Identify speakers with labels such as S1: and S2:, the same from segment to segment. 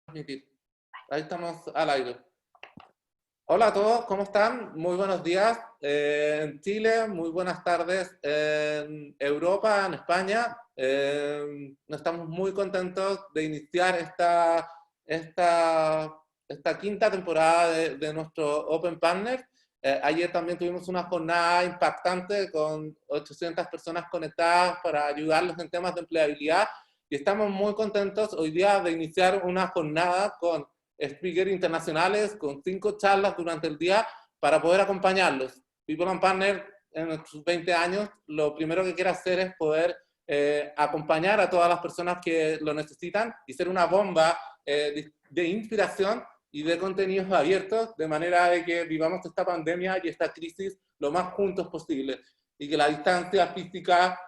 S1: Transmitir. Ahí estamos al aire. Hola a todos, ¿cómo están? Muy buenos días en Chile, muy buenas tardes en Europa, en España. Estamos muy contentos de iniciar esta quinta temporada de nuestro Open Partner. Ayer también tuvimos una jornada impactante con 800 personas conectadas para ayudarlos en temas de empleabilidad y estamos muy contentos hoy día de iniciar una jornada con speakers internacionales, con 5 charlas durante el día para poder acompañarlos. People and Partner en sus 20 años, lo primero que quiere hacer es poder acompañar a todas las personas que lo necesitan y ser una bomba de inspiración y de contenidos abiertos, de manera de que vivamos esta pandemia y esta crisis lo más juntos posible y que la distancia física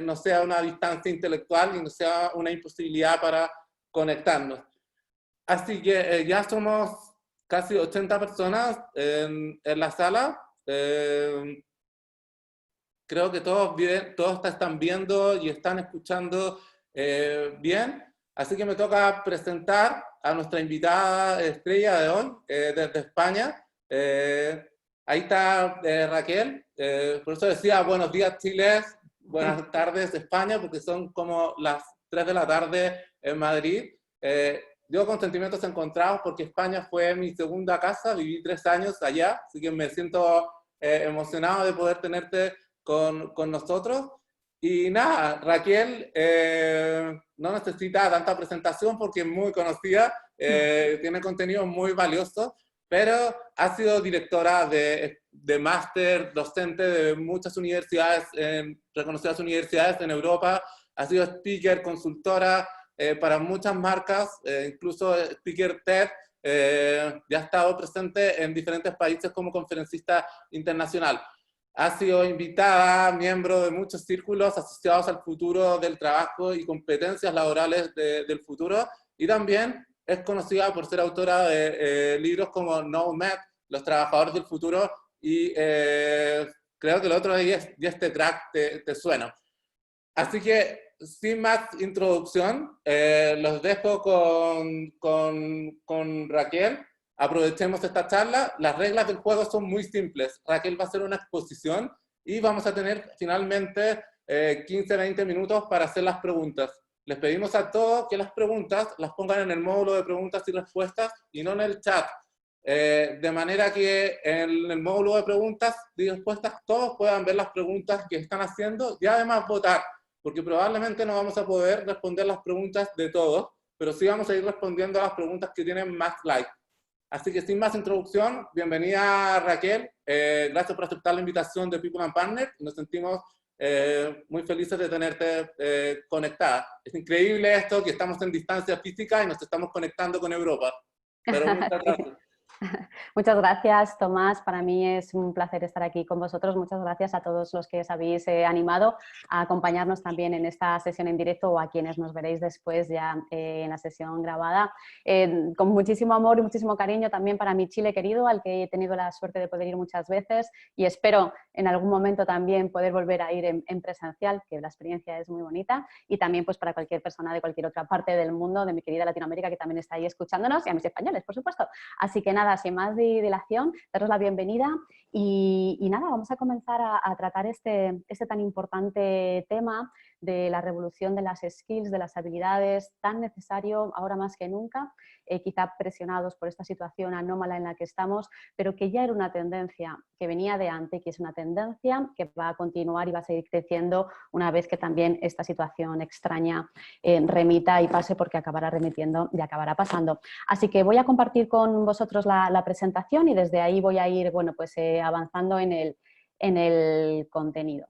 S1: no sea una distancia intelectual y no sea una imposibilidad para conectarnos. Así que ya somos casi 80 personas en la sala. Creo que todos están viendo y están escuchando bien. Así que me toca presentar a nuestra invitada estrella de hoy, desde España. Ahí está Raquel. Por eso decía buenos días Chile, buenas tardes España, porque son como las 3 de la tarde en Madrid. Yo con sentimientos encontrados porque España fue mi segunda casa, viví 3 años allá, así que me siento emocionado de poder tenerte con nosotros. Y nada, Raquel no necesita tanta presentación porque es muy conocida, tiene contenido muy valioso, pero ha sido directora de máster, docente de muchas universidades, reconocidas universidades en Europa, ha sido speaker, consultora para muchas marcas, incluso speaker TED, ya ha estado presente en diferentes países como conferencista internacional. Ha sido invitada, miembro de muchos círculos asociados al futuro del trabajo y competencias laborales del futuro, y también es conocida por ser autora de libros como Nomad, Los Trabajadores del Futuro, y creo que el otro día este track te suena. Así que, sin más introducción, los dejo con Raquel. Aprovechemos esta charla. Las reglas del juego son muy simples. Raquel va a hacer una exposición y vamos a tener finalmente 15-20 minutos para hacer las preguntas. Les pedimos a todos que las preguntas las pongan en el módulo de preguntas y respuestas y no en el chat. De manera que en el módulo de preguntas y respuestas todos puedan ver las preguntas que están haciendo y además votar, porque probablemente no vamos a poder responder las preguntas de todos, pero sí vamos a ir respondiendo a las preguntas que tienen más like. Así que sin más introducción, bienvenida Raquel, gracias por aceptar la invitación de People and Partners, nos sentimos muy felices de tenerte conectada. Es increíble esto, que estamos en distancia física y nos estamos conectando con Europa, pero muchas gracias.
S2: Muchas gracias, Tomás. Para mí es un placer estar aquí con vosotros. Muchas gracias a todos los que os habéis animado a acompañarnos también en esta sesión en directo o a quienes nos veréis después ya en la sesión grabada. Con muchísimo amor y muchísimo cariño también para mi Chile querido, al que he tenido la suerte de poder ir muchas veces y espero en algún momento también poder volver a ir en presencial, que la experiencia es muy bonita, y también pues para cualquier persona de cualquier otra parte del mundo, de mi querida Latinoamérica, que también está ahí escuchándonos, y a mis españoles, por supuesto. Así que nada, sin más dilación, daros la bienvenida y nada, vamos a comenzar a tratar este tan importante tema de la revolución de las skills, de las habilidades, tan necesario ahora más que nunca, quizá presionados por esta situación anómala en la que estamos, pero que ya era una tendencia que venía de antes, que es una tendencia que va a continuar y va a seguir creciendo una vez que también esta situación extraña remita y pase, porque acabará remitiendo y acabará pasando. Así que voy a compartir con vosotros la presentación y desde ahí voy a ir avanzando en el contenido.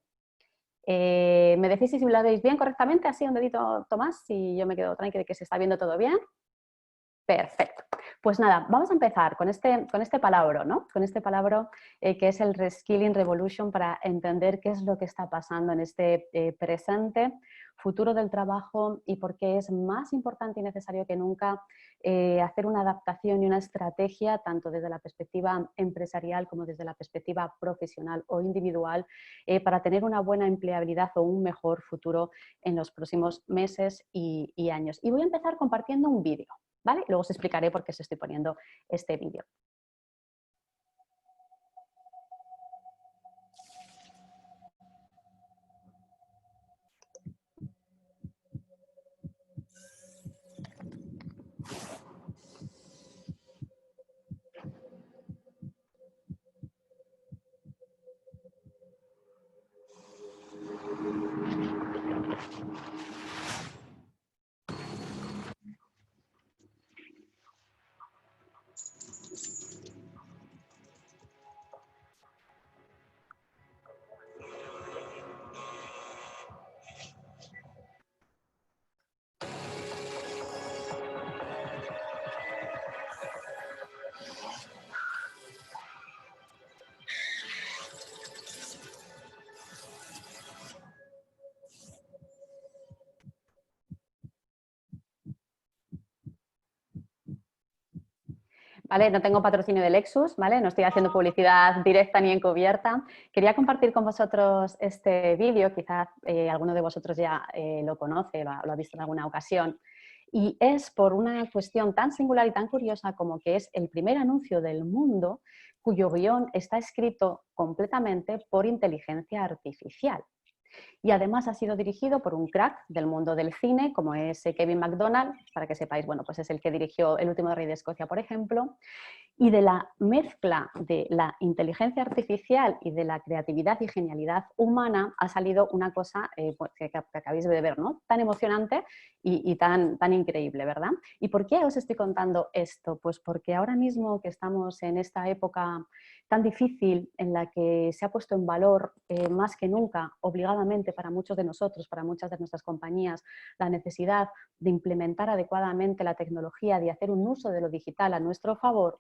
S2: ¿Me decís si lo veis bien correctamente? Así un dedito, Tomás, y yo me quedo tranquila de que se está viendo todo bien. Perfecto. Pues nada, vamos a empezar con este palabra, ¿no? Con este palabra que es el Reskilling Revolution, para entender qué es lo que está pasando en este presente, futuro del trabajo, y por qué es más importante y necesario que nunca hacer una adaptación y una estrategia tanto desde la perspectiva empresarial como desde la perspectiva profesional o individual para tener una buena empleabilidad o un mejor futuro en los próximos meses y años. Y voy a empezar compartiendo un vídeo. ¿vale? Luego os explicaré por qué os estoy poniendo este vídeo. ¿Vale? No tengo patrocinio de Lexus, ¿vale? No estoy haciendo publicidad directa ni encubierta. Quería compartir con vosotros este vídeo, quizás alguno de vosotros ya lo conoce, lo ha visto en alguna ocasión, y es por una cuestión tan singular y tan curiosa como que es el primer anuncio del mundo cuyo guión está escrito completamente por inteligencia artificial. Y además ha sido dirigido por un crack del mundo del cine, como es Kevin MacDonald, para que sepáis, bueno, pues es el que dirigió El último rey de Escocia, por ejemplo, y de la mezcla de la inteligencia artificial y de la creatividad y genialidad humana ha salido una cosa pues, que acabáis de ver, ¿no? Tan emocionante y tan increíble, ¿verdad? ¿Y por qué os estoy contando esto? Pues porque ahora mismo que estamos en esta época tan difícil en la que se ha puesto en valor más que nunca, obligadamente para muchos de nosotros, para muchas de nuestras compañías, la necesidad de implementar adecuadamente la tecnología, de hacer un uso de lo digital a nuestro favor,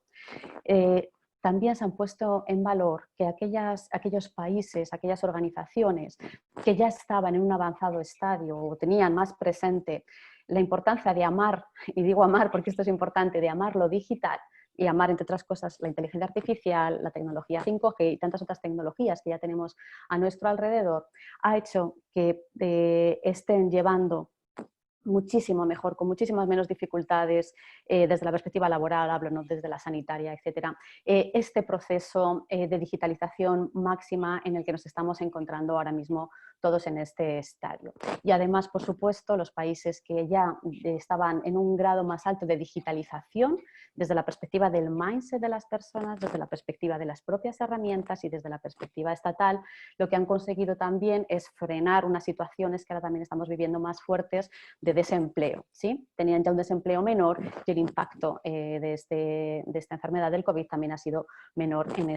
S2: también se han puesto en valor que aquellos países, aquellas organizaciones que ya estaban en un avanzado estadio o tenían más presente la importancia de amar, y digo amar porque esto es importante, de amar lo digital y amar, entre otras cosas, la inteligencia artificial, la tecnología 5G y tantas otras tecnologías que ya tenemos a nuestro alrededor, ha hecho que estén llevando muchísimo mejor, con muchísimas menos dificultades desde la perspectiva laboral, hablo, ¿no? Desde la sanitaria, etcétera, este proceso de digitalización máxima en el que nos estamos encontrando ahora mismo todos en este estadio. Y además, por supuesto, los países que ya estaban en un grado más alto de digitalización, desde la perspectiva del mindset de las personas, desde la perspectiva de las propias herramientas y desde la perspectiva estatal, lo que han conseguido también es frenar unas situaciones que ahora también estamos viviendo más fuertes de desempleo, ¿sí? Tenían ya un desempleo menor y el impacto de esta enfermedad del COVID también ha sido menor en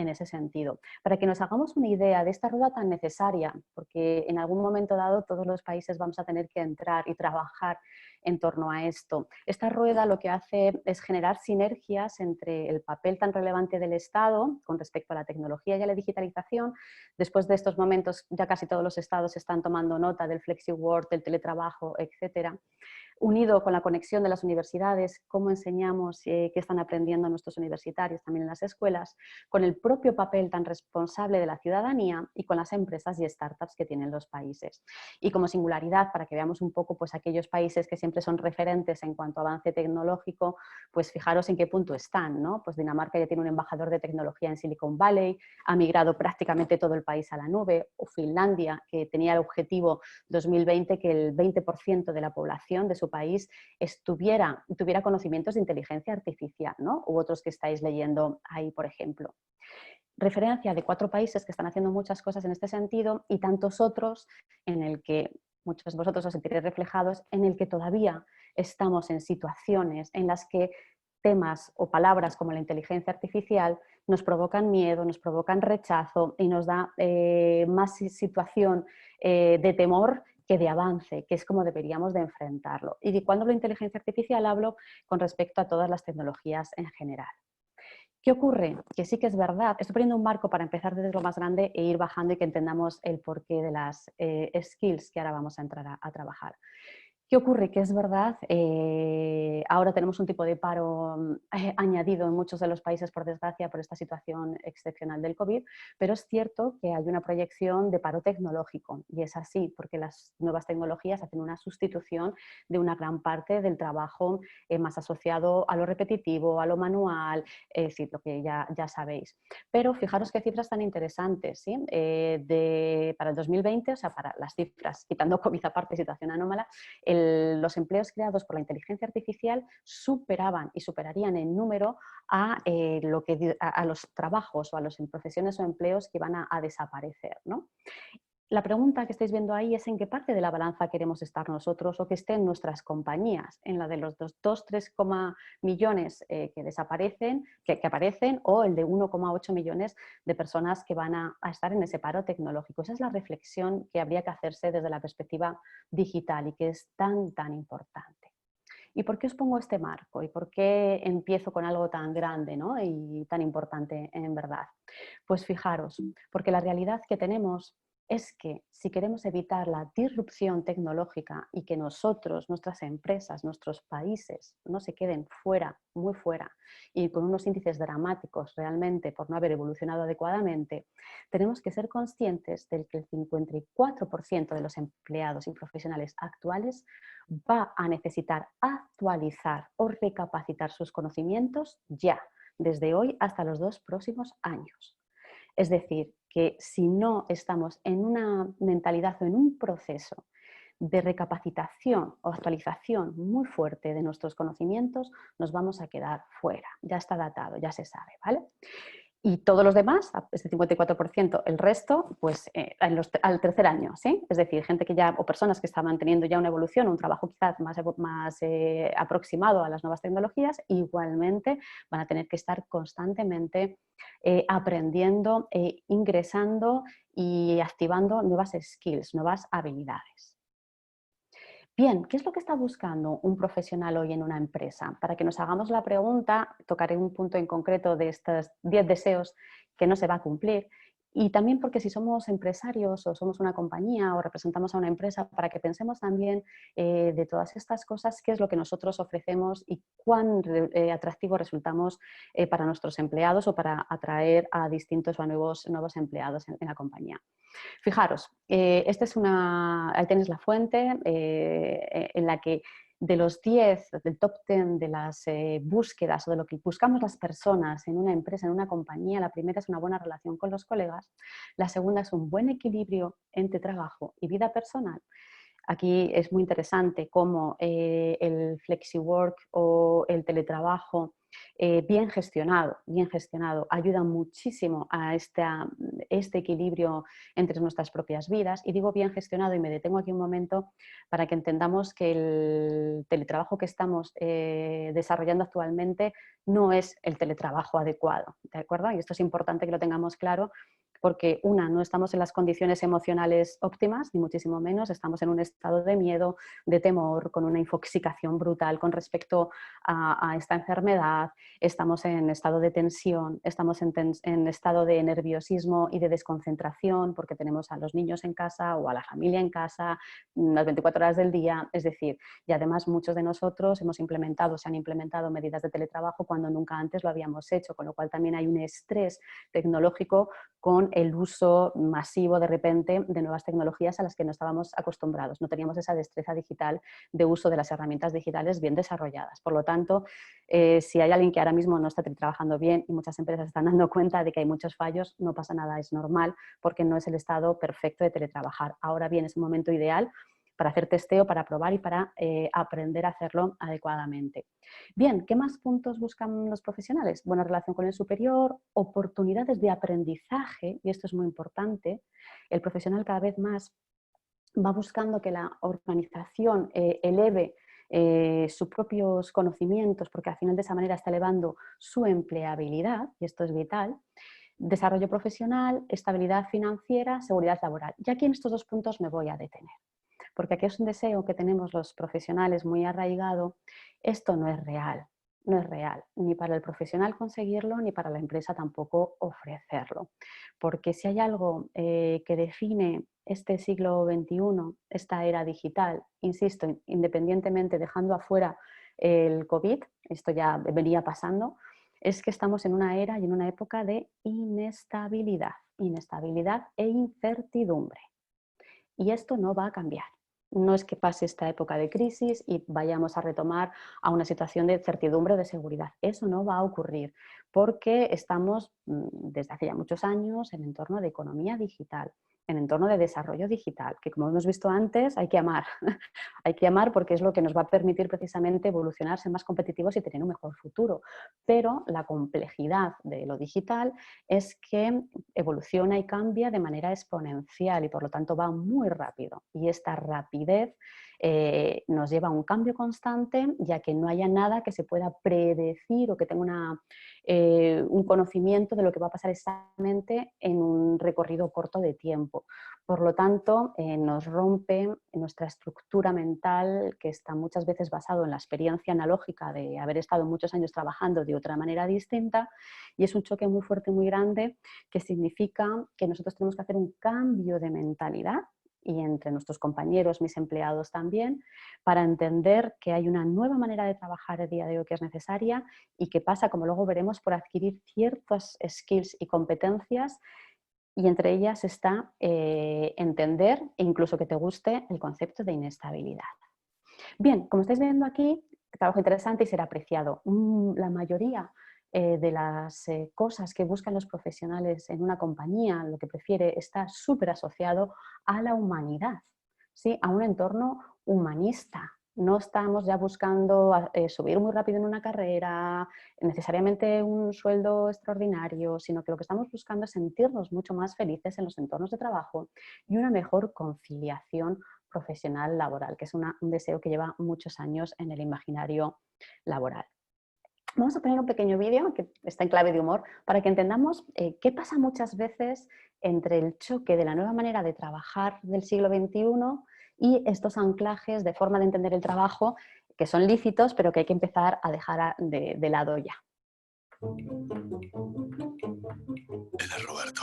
S2: ese sentido. Para que nos hagamos una idea de esta rueda tan necesaria, porque en algún momento dado todos los países vamos a tener que entrar y trabajar en torno a esto. Esta rueda lo que hace es generar sinergias entre el papel tan relevante del Estado con respecto a la tecnología y a la digitalización. Después de estos momentos ya casi todos los estados están tomando nota del FlexiWork, del teletrabajo, etcétera. Unido con la conexión de las universidades, cómo enseñamos, qué están aprendiendo nuestros universitarios también en las escuelas, con el propio papel tan responsable de la ciudadanía y con las empresas y startups que tienen los países. Y como singularidad, para que veamos un poco pues, aquellos países que siempre son referentes en cuanto a avance tecnológico, pues fijaros en qué punto están, ¿no? Pues Dinamarca ya tiene un embajador de tecnología en Silicon Valley, ha migrado prácticamente todo el país a la nube, o Finlandia, que tenía el objetivo 2020 que el 20% de la población de su país tuviera conocimientos de inteligencia artificial, ¿no? U otros que estáis leyendo ahí, por ejemplo. Referencia de 4 países que están haciendo muchas cosas en este sentido y tantos otros en el que muchos de vosotros os sentiréis reflejados, en el que todavía estamos en situaciones en las que temas o palabras como la inteligencia artificial nos provocan miedo, nos provocan rechazo y nos da más situación de temor que de avance, que es como deberíamos de enfrentarlo. Y cuando hablo de inteligencia artificial hablo con respecto a todas las tecnologías en general. ¿Qué ocurre? Que sí que es verdad, estoy poniendo un marco para empezar desde lo más grande e ir bajando y que entendamos el porqué de las skills que ahora vamos a entrar a trabajar. ¿Qué ocurre? Que es verdad, ahora tenemos un tipo de paro añadido en muchos de los países, por desgracia, por esta situación excepcional del COVID, pero es cierto que hay una proyección de paro tecnológico y es así porque las nuevas tecnologías hacen una sustitución de una gran parte del trabajo más asociado a lo repetitivo, a lo manual, es decir, lo que ya sabéis. Pero fijaros qué cifras tan interesantes, ¿sí? Para el 2020, o sea, para las cifras, quitando COVID aparte, situación anómala, los empleos creados por la inteligencia artificial superaban y superarían en número a los trabajos o a las profesiones o empleos que iban a desaparecer, ¿no? La pregunta que estáis viendo ahí es en qué parte de la balanza queremos estar nosotros o que estén nuestras compañías, en la de los 2,3 millones que desaparecen, que aparecen, o el de 1,8 millones de personas que van a estar en ese paro tecnológico. Esa es la reflexión que habría que hacerse desde la perspectiva digital y que es tan importante. ¿Y por qué os pongo este marco? ¿Y por qué empiezo con algo tan grande, ¿no? Y tan importante en verdad? Pues fijaros, porque la realidad que tenemos es que si queremos evitar la disrupción tecnológica y que nosotros, nuestras empresas, nuestros países no se queden fuera, muy fuera, y con unos índices dramáticos realmente por no haber evolucionado adecuadamente, tenemos que ser conscientes del que el 54% de los empleados y profesionales actuales va a necesitar actualizar o recapacitar sus conocimientos ya, desde hoy hasta los 2 próximos años. Es decir, que si no estamos en una mentalidad o en un proceso de recapacitación o actualización muy fuerte de nuestros conocimientos, nos vamos a quedar fuera. Ya está datado, ya se sabe, ¿vale? Y todos los demás, este 54%, el resto, pues al tercer año, ¿sí? Es decir, gente que ya, o personas que estaban teniendo ya una evolución, un trabajo quizás más aproximado a las nuevas tecnologías, igualmente van a tener que estar constantemente aprendiendo, ingresando y activando nuevas skills, nuevas habilidades. Bien, ¿qué es lo que está buscando un profesional hoy en una empresa? Para que nos hagamos la pregunta, tocaré un punto en concreto de estos 10 deseos que no se va a cumplir. Y también porque si somos empresarios o somos una compañía o representamos a una empresa, para que pensemos también de todas estas cosas, qué es lo que nosotros ofrecemos y cuán atractivo resultamos para nuestros empleados o para atraer a distintos o a nuevos empleados en la compañía. Fijaros, ahí tenéis la fuente en la que de los 10, del top 10 de las búsquedas o de lo que buscamos las personas en una empresa, en una compañía, la primera es una buena relación con los colegas, la segunda es un buen equilibrio entre trabajo y vida personal. Aquí es muy interesante cómo el flexiwork o el teletrabajo bien gestionado, ayuda muchísimo a este equilibrio entre nuestras propias vidas. Y digo bien gestionado y me detengo aquí un momento para que entendamos que el teletrabajo que estamos desarrollando actualmente no es el teletrabajo adecuado, ¿de acuerdo? Y esto es importante que lo tengamos claro porque no estamos en las condiciones emocionales óptimas, ni muchísimo menos, estamos en un estado de miedo, de temor, con una infoxicación brutal con respecto a esta enfermedad, estamos en estado de tensión, estamos en estado de nerviosismo y de desconcentración porque tenemos a los niños en casa o a la familia en casa las 24 horas del día, es decir, y además muchos de nosotros se han implementado medidas de teletrabajo cuando nunca antes lo habíamos hecho, con lo cual también hay un estrés tecnológico con el uso masivo de repente de nuevas tecnologías a las que no estábamos acostumbrados. No teníamos esa destreza digital de uso de las herramientas digitales bien desarrolladas. Por lo tanto, si hay alguien que ahora mismo no está trabajando bien y muchas empresas están dando cuenta de que hay muchos fallos, no pasa nada, es normal porque no es el estado perfecto de teletrabajar. Ahora bien, es un momento ideal para hacer testeo, para probar y para aprender a hacerlo adecuadamente. Bien, ¿qué más puntos buscan los profesionales? Buena relación con el superior, oportunidades de aprendizaje, y esto es muy importante. El profesional cada vez más va buscando que la organización eleve sus propios conocimientos, porque al final de esa manera está elevando su empleabilidad, y esto es vital. Desarrollo profesional, estabilidad financiera, seguridad laboral. Y aquí en estos 2 puntos me voy a detener, porque aquí es un deseo que tenemos los profesionales muy arraigado. Esto no es real. no es real, ni para el profesional conseguirlo, ni para la empresa tampoco ofrecerlo. Porque si hay algo que define este siglo XXI, esta era digital, insisto, independientemente, dejando afuera el COVID, esto ya venía pasando, es que estamos en una era y en una época de inestabilidad e incertidumbre. Y esto no va a cambiar. No es que pase esta época de crisis y vayamos a retomar a una situación de certidumbre o de seguridad. Eso no va a ocurrir porque estamos desde hace ya muchos años en entorno de economía digital, en entorno de desarrollo digital, que como hemos visto antes hay que amar. Hay que amar porque es lo que nos va a permitir precisamente evolucionar, ser más competitivos y tener un mejor futuro. Pero la complejidad de lo digital es que evoluciona y cambia de manera exponencial y por lo tanto va muy rápido. Y esta rapidez nos lleva a un cambio constante, ya que no haya nada que se pueda predecir o que tenga un conocimiento de lo que va a pasar exactamente en un recorrido corto de tiempo. Por lo tanto, nos rompe nuestra estructura mental, que está muchas veces basado en la experiencia analógica de haber estado muchos años trabajando de otra manera distinta, y es un choque muy fuerte, muy grande, que significa que nosotros tenemos que hacer un cambio de mentalidad, y entre nuestros compañeros, mis empleados también, para entender que hay una nueva manera de trabajar el día de hoy que es necesaria y que pasa, como luego veremos, por adquirir ciertas skills y competencias, y entre ellas está entender e incluso que te guste el concepto de inestabilidad. Bien, como estáis viendo aquí, trabajo interesante y será apreciado. La mayoría de las cosas que buscan los profesionales en una compañía, lo que prefiere, está súper asociado a la humanidad, ¿sí? A un entorno humanista. No estamos ya buscando subir muy rápido en una carrera, necesariamente un sueldo extraordinario, sino que lo que estamos buscando es sentirnos mucho más felices en los entornos de trabajo y una mejor conciliación profesional laboral, que es un deseo que lleva muchos años en el imaginario laboral. Vamos a poner un pequeño vídeo que está en clave de humor para que entendamos qué pasa muchas veces entre el choque de la nueva manera de trabajar del siglo XXI y estos anclajes de forma de entender el trabajo que son lícitos, pero que hay que empezar a dejar de lado ya.
S3: Él es Roberto,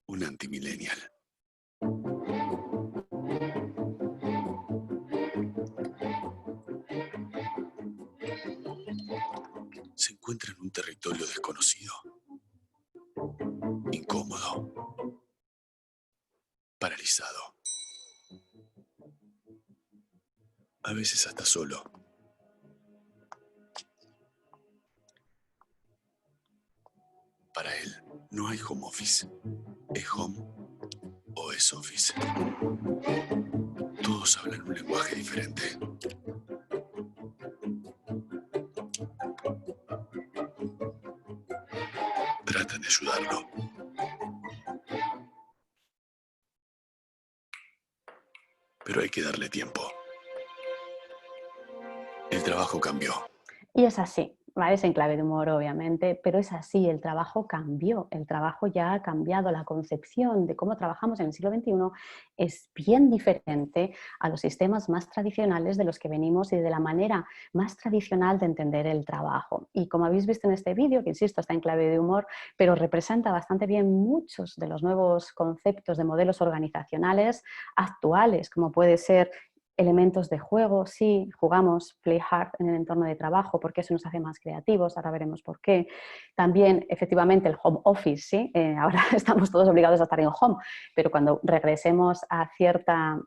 S3: un antimillennial. Se encuentra en un territorio desconocido, incómodo, paralizado, a veces hasta solo. Para él, no hay home office. ¿Es home o es office? Todos hablan un lenguaje diferente. Tratan de ayudarlo. Pero hay que darle tiempo. El trabajo cambió.
S2: Y es así, ¿vale? Es en clave de humor, obviamente, pero es así, el trabajo cambió, el trabajo ya ha cambiado, la concepción de cómo trabajamos en el siglo XXI es bien diferente a los sistemas más tradicionales de los que venimos y de la manera más tradicional de entender el trabajo. Y como habéis visto en este vídeo, que insisto, está en clave de humor, pero representa bastante bien muchos de los nuevos conceptos de modelos organizacionales actuales, como puede ser elementos de juego, sí, jugamos play hard en el entorno de trabajo porque eso nos hace más creativos, ahora veremos por qué. También, efectivamente, el home office, ¿sí? Ahora estamos todos obligados a estar en home, pero cuando regresemos a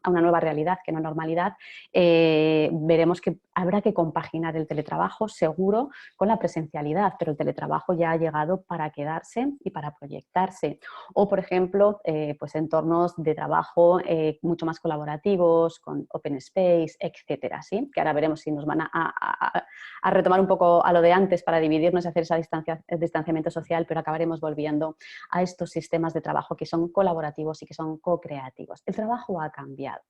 S2: una nueva realidad, que no normalidad, veremos que habrá que compaginar el teletrabajo seguro con la presencialidad, pero el teletrabajo ya ha llegado para quedarse y para proyectarse. O, por ejemplo, pues entornos de trabajo mucho más colaborativos, con open space, etcétera, ¿sí? Que ahora veremos si nos van a retomar un poco a lo de antes para dividirnos y hacer ese distanciamiento social, pero acabaremos volviendo a estos sistemas de trabajo que son colaborativos y que son co-creativos. El trabajo ha cambiado.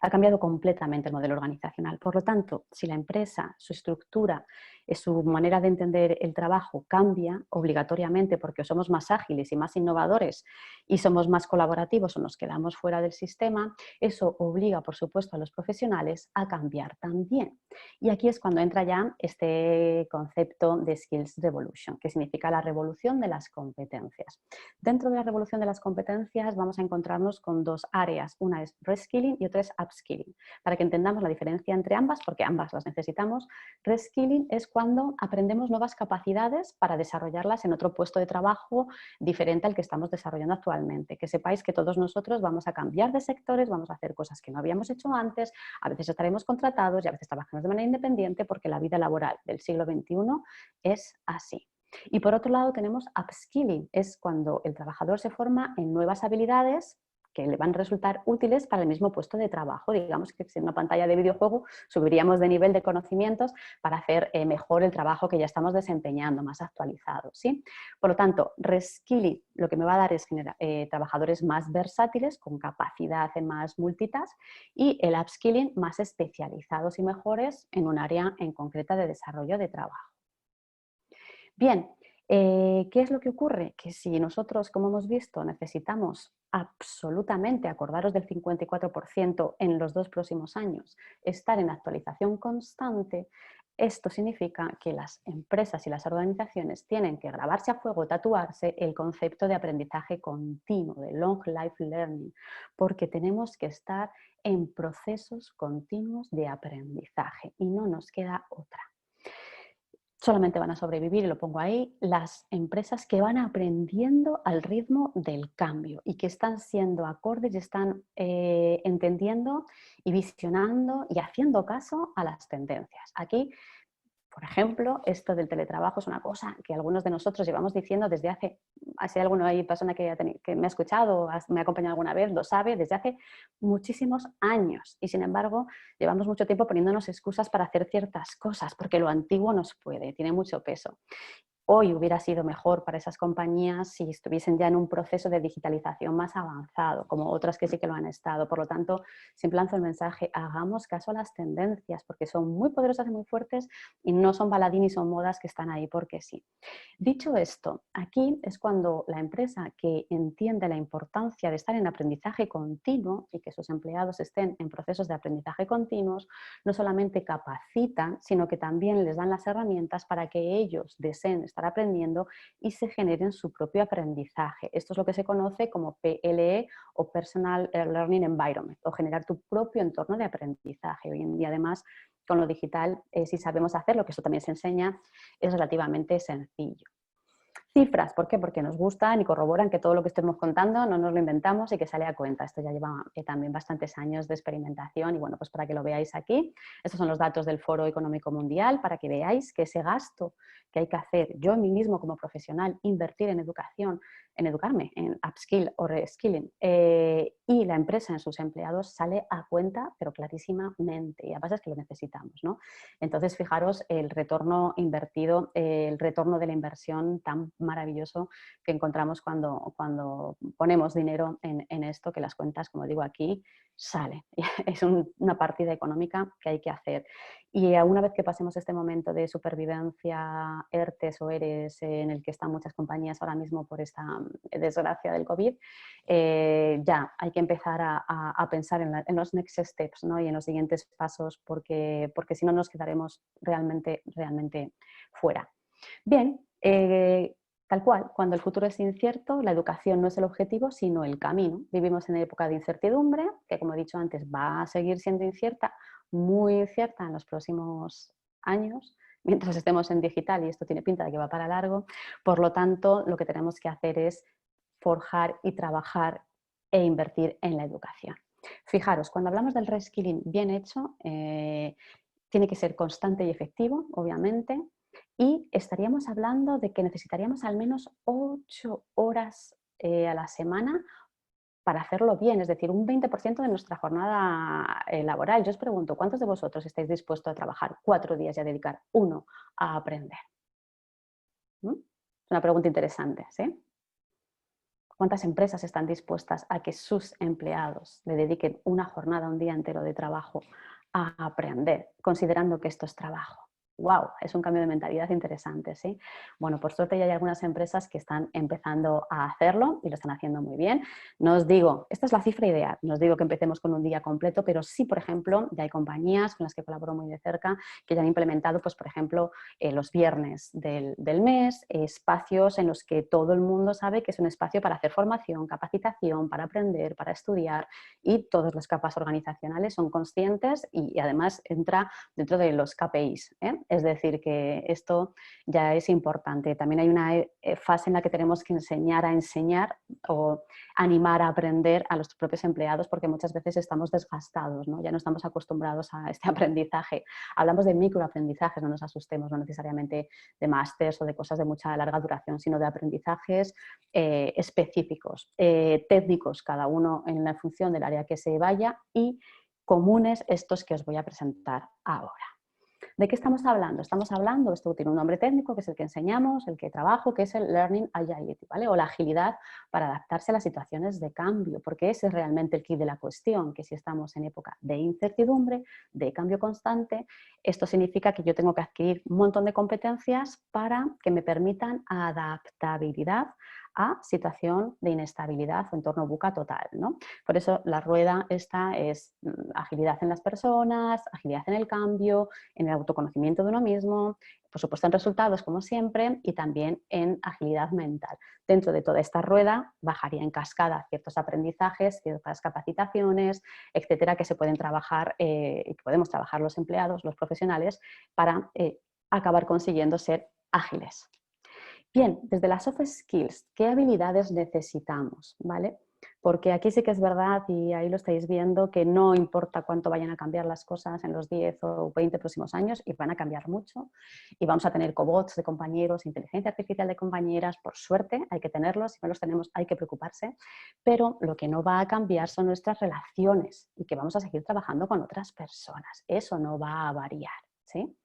S2: Ha cambiado completamente el modelo organizacional. Por lo tanto, si la empresa, su estructura, su manera de entender el trabajo cambia obligatoriamente porque somos más ágiles y más innovadores y somos más colaborativos o nos quedamos fuera del sistema, eso obliga, por supuesto, a los profesionales a cambiar también. Y aquí es cuando entra ya este concepto de Skills Revolution, que significa la revolución de las competencias. Dentro de la revolución de las competencias vamos a encontrarnos con dos áreas. Una es reskilling y otra es upskilling. Para que entendamos la diferencia entre ambas, porque ambas las necesitamos, reskilling es cuando aprendemos nuevas capacidades para desarrollarlas en otro puesto de trabajo diferente al que estamos desarrollando actualmente. Que sepáis que todos nosotros vamos a cambiar de sectores, vamos a hacer cosas que no habíamos hecho antes, a veces estaremos contratados y a veces trabajaremos de manera independiente porque la vida laboral del siglo XXI es así. Y por otro lado tenemos upskilling, es cuando el trabajador se forma en nuevas habilidades que le van a resultar útiles para el mismo puesto de trabajo. Digamos que si en una pantalla de videojuego subiríamos de nivel de conocimientos para hacer mejor el trabajo que ya estamos desempeñando, más actualizado, ¿sí? Por lo tanto, reskilling lo que me va a dar es trabajadores más versátiles, con capacidad en más multitask, y el upskilling más especializados y mejores en un área en concreta de desarrollo de trabajo. Bien, ¿qué es lo que ocurre? Que si nosotros, como hemos visto, necesitamos absolutamente, acordaros del 54% en los 2 próximos años, estar en actualización constante, esto significa que las empresas y las organizaciones tienen que grabarse a fuego, tatuarse el concepto de aprendizaje continuo, de long life learning, porque tenemos que estar en procesos continuos de aprendizaje y no nos queda otra. Solamente van a sobrevivir, y lo pongo ahí, las empresas que van aprendiendo al ritmo del cambio y que están siendo acordes y están entendiendo y visionando y haciendo caso a las tendencias. Aquí, por ejemplo, esto del teletrabajo es una cosa que algunos de nosotros llevamos diciendo desde hace, si hay alguna persona que me ha escuchado, me ha acompañado alguna vez, lo sabe, desde hace muchísimos años. Y sin embargo, llevamos mucho tiempo poniéndonos excusas para hacer ciertas cosas, porque lo antiguo nos puede, tiene mucho peso. Hoy hubiera sido mejor para esas compañías si estuviesen ya en un proceso de digitalización más avanzado, como otras que sí que lo han estado. Por lo tanto, siempre lanzo el mensaje, hagamos caso a las tendencias, porque son muy poderosas y muy fuertes y no son baladí ni son modas que están ahí porque sí. Dicho esto, aquí es cuando la empresa que entiende la importancia de estar en aprendizaje continuo y que sus empleados estén en procesos de aprendizaje continuos, no solamente capacitan, sino que también les dan las herramientas para que ellos deseen estar aprendiendo y se generen su propio aprendizaje. Esto es lo que se conoce como PLE o Personal Learning Environment, o generar tu propio entorno de aprendizaje. Hoy en día, además, con lo digital, si sabemos hacerlo, que eso también se enseña, es relativamente sencillo. Cifras, ¿por qué? Porque nos gustan y corroboran que todo lo que estemos contando no nos lo inventamos y que sale a cuenta. Esto ya lleva también bastantes años de experimentación y bueno, pues para que lo veáis aquí, estos son los datos del Foro Económico Mundial para que veáis que ese gasto que hay que hacer yo en mí mismo como profesional, invertir en educación, en educarme, en upskill o reskilling, y la empresa en sus empleados sale a cuenta, pero clarísimamente, y además es que lo necesitamos, ¿no? Entonces, fijaros el retorno invertido, el retorno de la inversión tan maravilloso que encontramos cuando ponemos dinero en esto, que las cuentas, como digo aquí, sale. Es una partida económica que hay que hacer. Y una vez que pasemos este momento de supervivencia, ERTES o ERES, en el que están muchas compañías ahora mismo por esta desgracia del COVID, ya hay que empezar a pensar en los next steps, ¿no? Y en los siguientes pasos, porque si no nos quedaremos realmente fuera. Bien, tal cual, cuando el futuro es incierto, la educación no es el objetivo, sino el camino. Vivimos en época de incertidumbre, que como he dicho antes, va a seguir siendo incierta, muy incierta en los próximos años, mientras estemos en digital, y esto tiene pinta de que va para largo. Por lo tanto, lo que tenemos que hacer es forjar y trabajar e invertir en la educación. Fijaros, cuando hablamos del reskilling bien hecho, tiene que ser constante y efectivo, obviamente, y estaríamos hablando de que necesitaríamos al menos 8 horas a la semana para hacerlo bien, es decir, un 20% de nuestra jornada laboral. Yo os pregunto, ¿cuántos de vosotros estáis dispuestos a trabajar 4 días y a dedicar 1 a aprender? ¿Mm? Es una pregunta interesante, ¿sí? ¿Cuántas empresas están dispuestas a que sus empleados le dediquen una jornada, un día entero de trabajo a aprender, considerando que esto es trabajo? ¡Wow! Es un cambio de mentalidad interesante, ¿sí? Bueno, por suerte ya hay algunas empresas que están empezando a hacerlo y lo están haciendo muy bien. No os digo, esta es la cifra ideal, no os digo que empecemos con un día completo, pero sí, por ejemplo, ya hay compañías con las que colaboro muy de cerca que ya han implementado, pues, por ejemplo, los viernes del mes, espacios en los que todo el mundo sabe que es un espacio para hacer formación, capacitación, para aprender, para estudiar, y todas las capas organizacionales son conscientes y además entra dentro de los KPIs, ¿eh? Es decir, que esto ya es importante. También hay una fase en la que tenemos que enseñar a enseñar o animar a aprender a los propios empleados, porque muchas veces estamos desgastados, ¿no? Ya no estamos acostumbrados a este aprendizaje. Hablamos de microaprendizajes, no nos asustemos, no necesariamente de másters o de cosas de mucha larga duración, sino de aprendizajes específicos, técnicos, cada uno en la función del área que se vaya, y comunes estos que os voy a presentar ahora. ¿De qué estamos hablando? Estamos hablando, esto tiene un nombre técnico que es el que enseñamos, el que trabajo, que es el Learning Agility, ¿vale? O la agilidad para adaptarse a las situaciones de cambio, porque ese es realmente el quid de la cuestión, que si estamos en época de incertidumbre, de cambio constante, esto significa que yo tengo que adquirir un montón de competencias para que me permitan adaptabilidad a situación de inestabilidad o entorno VUCA total, ¿no? Por eso la rueda esta es agilidad en las personas, agilidad en el cambio, en el autoconocimiento de uno mismo, por supuesto en resultados como siempre, y también en agilidad mental. Dentro de toda esta rueda bajaría en cascada ciertos aprendizajes, ciertas capacitaciones, etcétera, que se pueden trabajar y que podemos trabajar los empleados, los profesionales, para acabar consiguiendo ser ágiles. Bien, desde las soft skills, ¿qué habilidades necesitamos? ¿Vale? Porque aquí sí que es verdad, y ahí lo estáis viendo, que no importa cuánto vayan a cambiar las cosas en los 10 o 20 próximos años, y van a cambiar mucho, y vamos a tener cobots de compañeros, inteligencia artificial de compañeras, por suerte, hay que tenerlos, si no los tenemos hay que preocuparse, pero lo que no va a cambiar son nuestras relaciones, y que vamos a seguir trabajando con otras personas, eso no va a variar, ¿sí?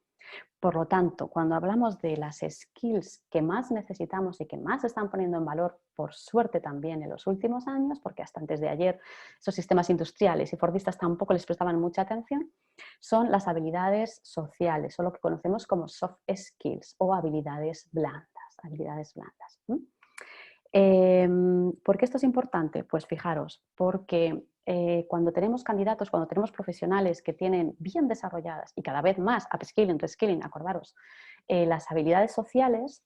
S2: Por lo tanto, cuando hablamos de las skills que más necesitamos y que más se están poniendo en valor, por suerte también en los últimos años, porque hasta antes de ayer esos sistemas industriales y fordistas tampoco les prestaban mucha atención, son las habilidades sociales, o lo que conocemos como soft skills o habilidades blandas. Habilidades blandas. ¿Por qué esto es importante? Pues fijaros, porque cuando tenemos candidatos, cuando tenemos profesionales que tienen bien desarrolladas y cada vez más, upskilling, reskilling, acordaros, las habilidades sociales,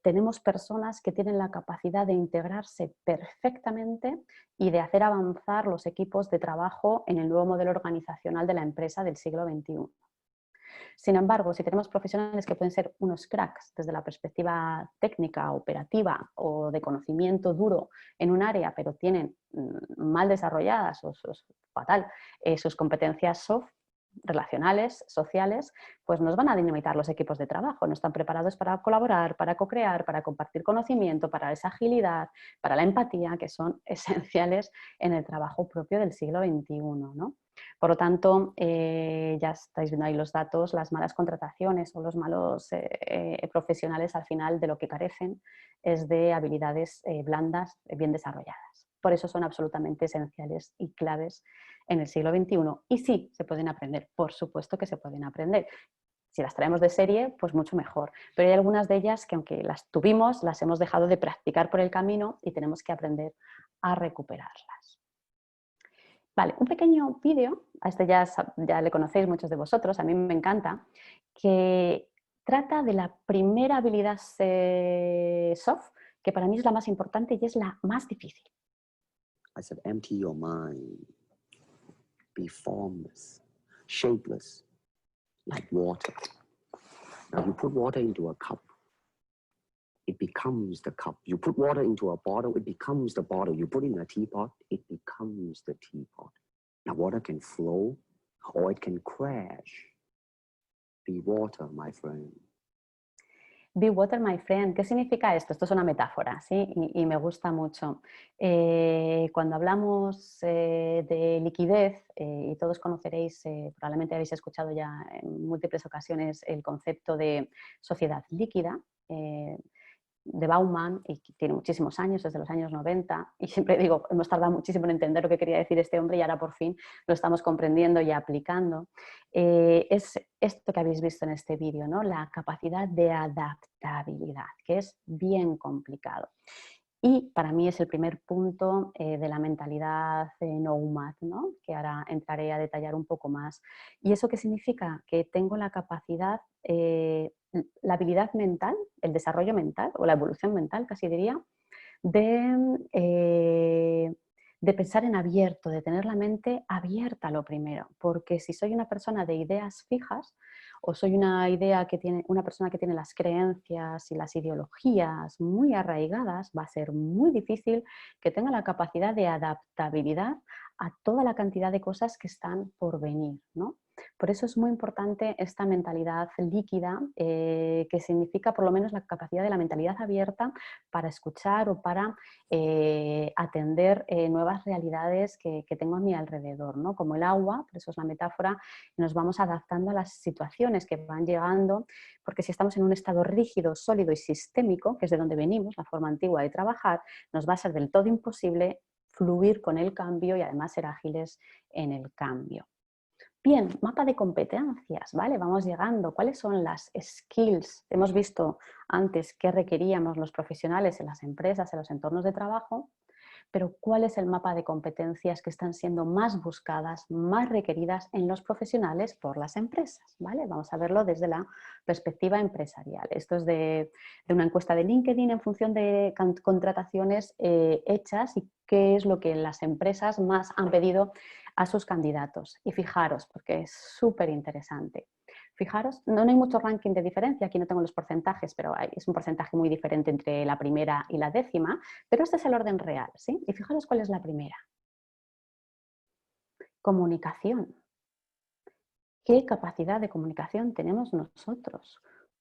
S2: tenemos personas que tienen la capacidad de integrarse perfectamente y de hacer avanzar los equipos de trabajo en el nuevo modelo organizacional de la empresa del siglo XXI. Sin embargo, si tenemos profesionales que pueden ser unos cracks desde la perspectiva técnica, operativa o de conocimiento duro en un área, pero tienen mal desarrolladas o fatal sus competencias soft, relacionales, sociales, pues nos van a dinamitar los equipos de trabajo. No están preparados para colaborar, para co-crear, para compartir conocimiento, para esa agilidad, para la empatía, que son esenciales en el trabajo propio del siglo XXI, ¿no? Por lo tanto, ya estáis viendo ahí los datos, las malas contrataciones o los malos profesionales al final de lo que carecen es de habilidades blandas bien desarrolladas. Por eso son absolutamente esenciales y claves en el siglo XXI. Y sí, se pueden aprender, por supuesto que se pueden aprender. Si las traemos de serie, pues mucho mejor. Pero hay algunas de ellas que aunque las tuvimos, las hemos dejado de practicar por el camino y tenemos que aprender a recuperarlas. Vale, un pequeño vídeo, a este ya le conocéis muchos de vosotros, a mí me encanta, que trata de la primera habilidad soft, que para mí es la más importante y es la más difícil.
S4: I said, empty your mind. Be formless, shapeless, like water. Now you put water into a cup, it becomes the cup. You put water into a bottle, it becomes the bottle. You put in a teapot, it becomes the teapot. Now water can flow or it can crash. Be water, my friend.
S2: Be water, my friend. ¿Qué significa esto? Esto es una metáfora, ¿sí? Y me gusta mucho. Cuando hablamos de liquidez, y todos conoceréis, probablemente habéis escuchado ya en múltiples ocasiones el concepto de sociedad líquida, de Bauman, y que tiene muchísimos años, desde los años 90, y siempre digo, hemos tardado muchísimo en entender lo que quería decir este hombre y ahora por fin lo estamos comprendiendo y aplicando, es esto que habéis visto en este vídeo, ¿no? La capacidad de adaptabilidad, que es bien complicado. Y para mí es el primer punto de la mentalidad Nomad, ¿no? Que ahora entraré a detallar un poco más. ¿Y eso qué significa? Que tengo la capacidad, la habilidad mental, el desarrollo mental o la evolución mental, casi diría, de pensar en abierto, de tener la mente abierta lo primero. Porque si soy una persona de ideas fijas, o soy una persona que tiene las creencias y las ideologías muy arraigadas, va a ser muy difícil que tenga la capacidad de adaptabilidad a toda la cantidad de cosas que están por venir, ¿no? Por eso es muy importante esta mentalidad líquida, que significa por lo menos la capacidad de la mentalidad abierta para escuchar o para atender nuevas realidades que tengo a mi alrededor, ¿no? Como el agua, por eso es la metáfora, nos vamos adaptando a las situaciones que van llegando, porque si estamos en un estado rígido, sólido y sistémico, que es de donde venimos, la forma antigua de trabajar, nos va a ser del todo imposible fluir con el cambio y además ser ágiles en el cambio. Bien, mapa de competencias, ¿vale? Vamos llegando. ¿Cuáles son las skills? Hemos visto antes qué requeríamos los profesionales en las empresas, en los entornos de trabajo, pero ¿cuál es el mapa de competencias que están siendo más buscadas, más requeridas en los profesionales por las empresas? ¿Vale? Vamos a verlo desde la perspectiva empresarial. Esto es de una encuesta de LinkedIn en función de contrataciones hechas y qué es lo que las empresas más han pedido a sus candidatos. Y fijaros, porque es súper interesante. Fijaros, no hay mucho ranking de diferencia, aquí no tengo los porcentajes, pero es un porcentaje muy diferente entre la primera y la décima, pero este es el orden real, ¿sí? Y fijaros cuál es la primera. Comunicación. ¿Qué capacidad de comunicación tenemos nosotros?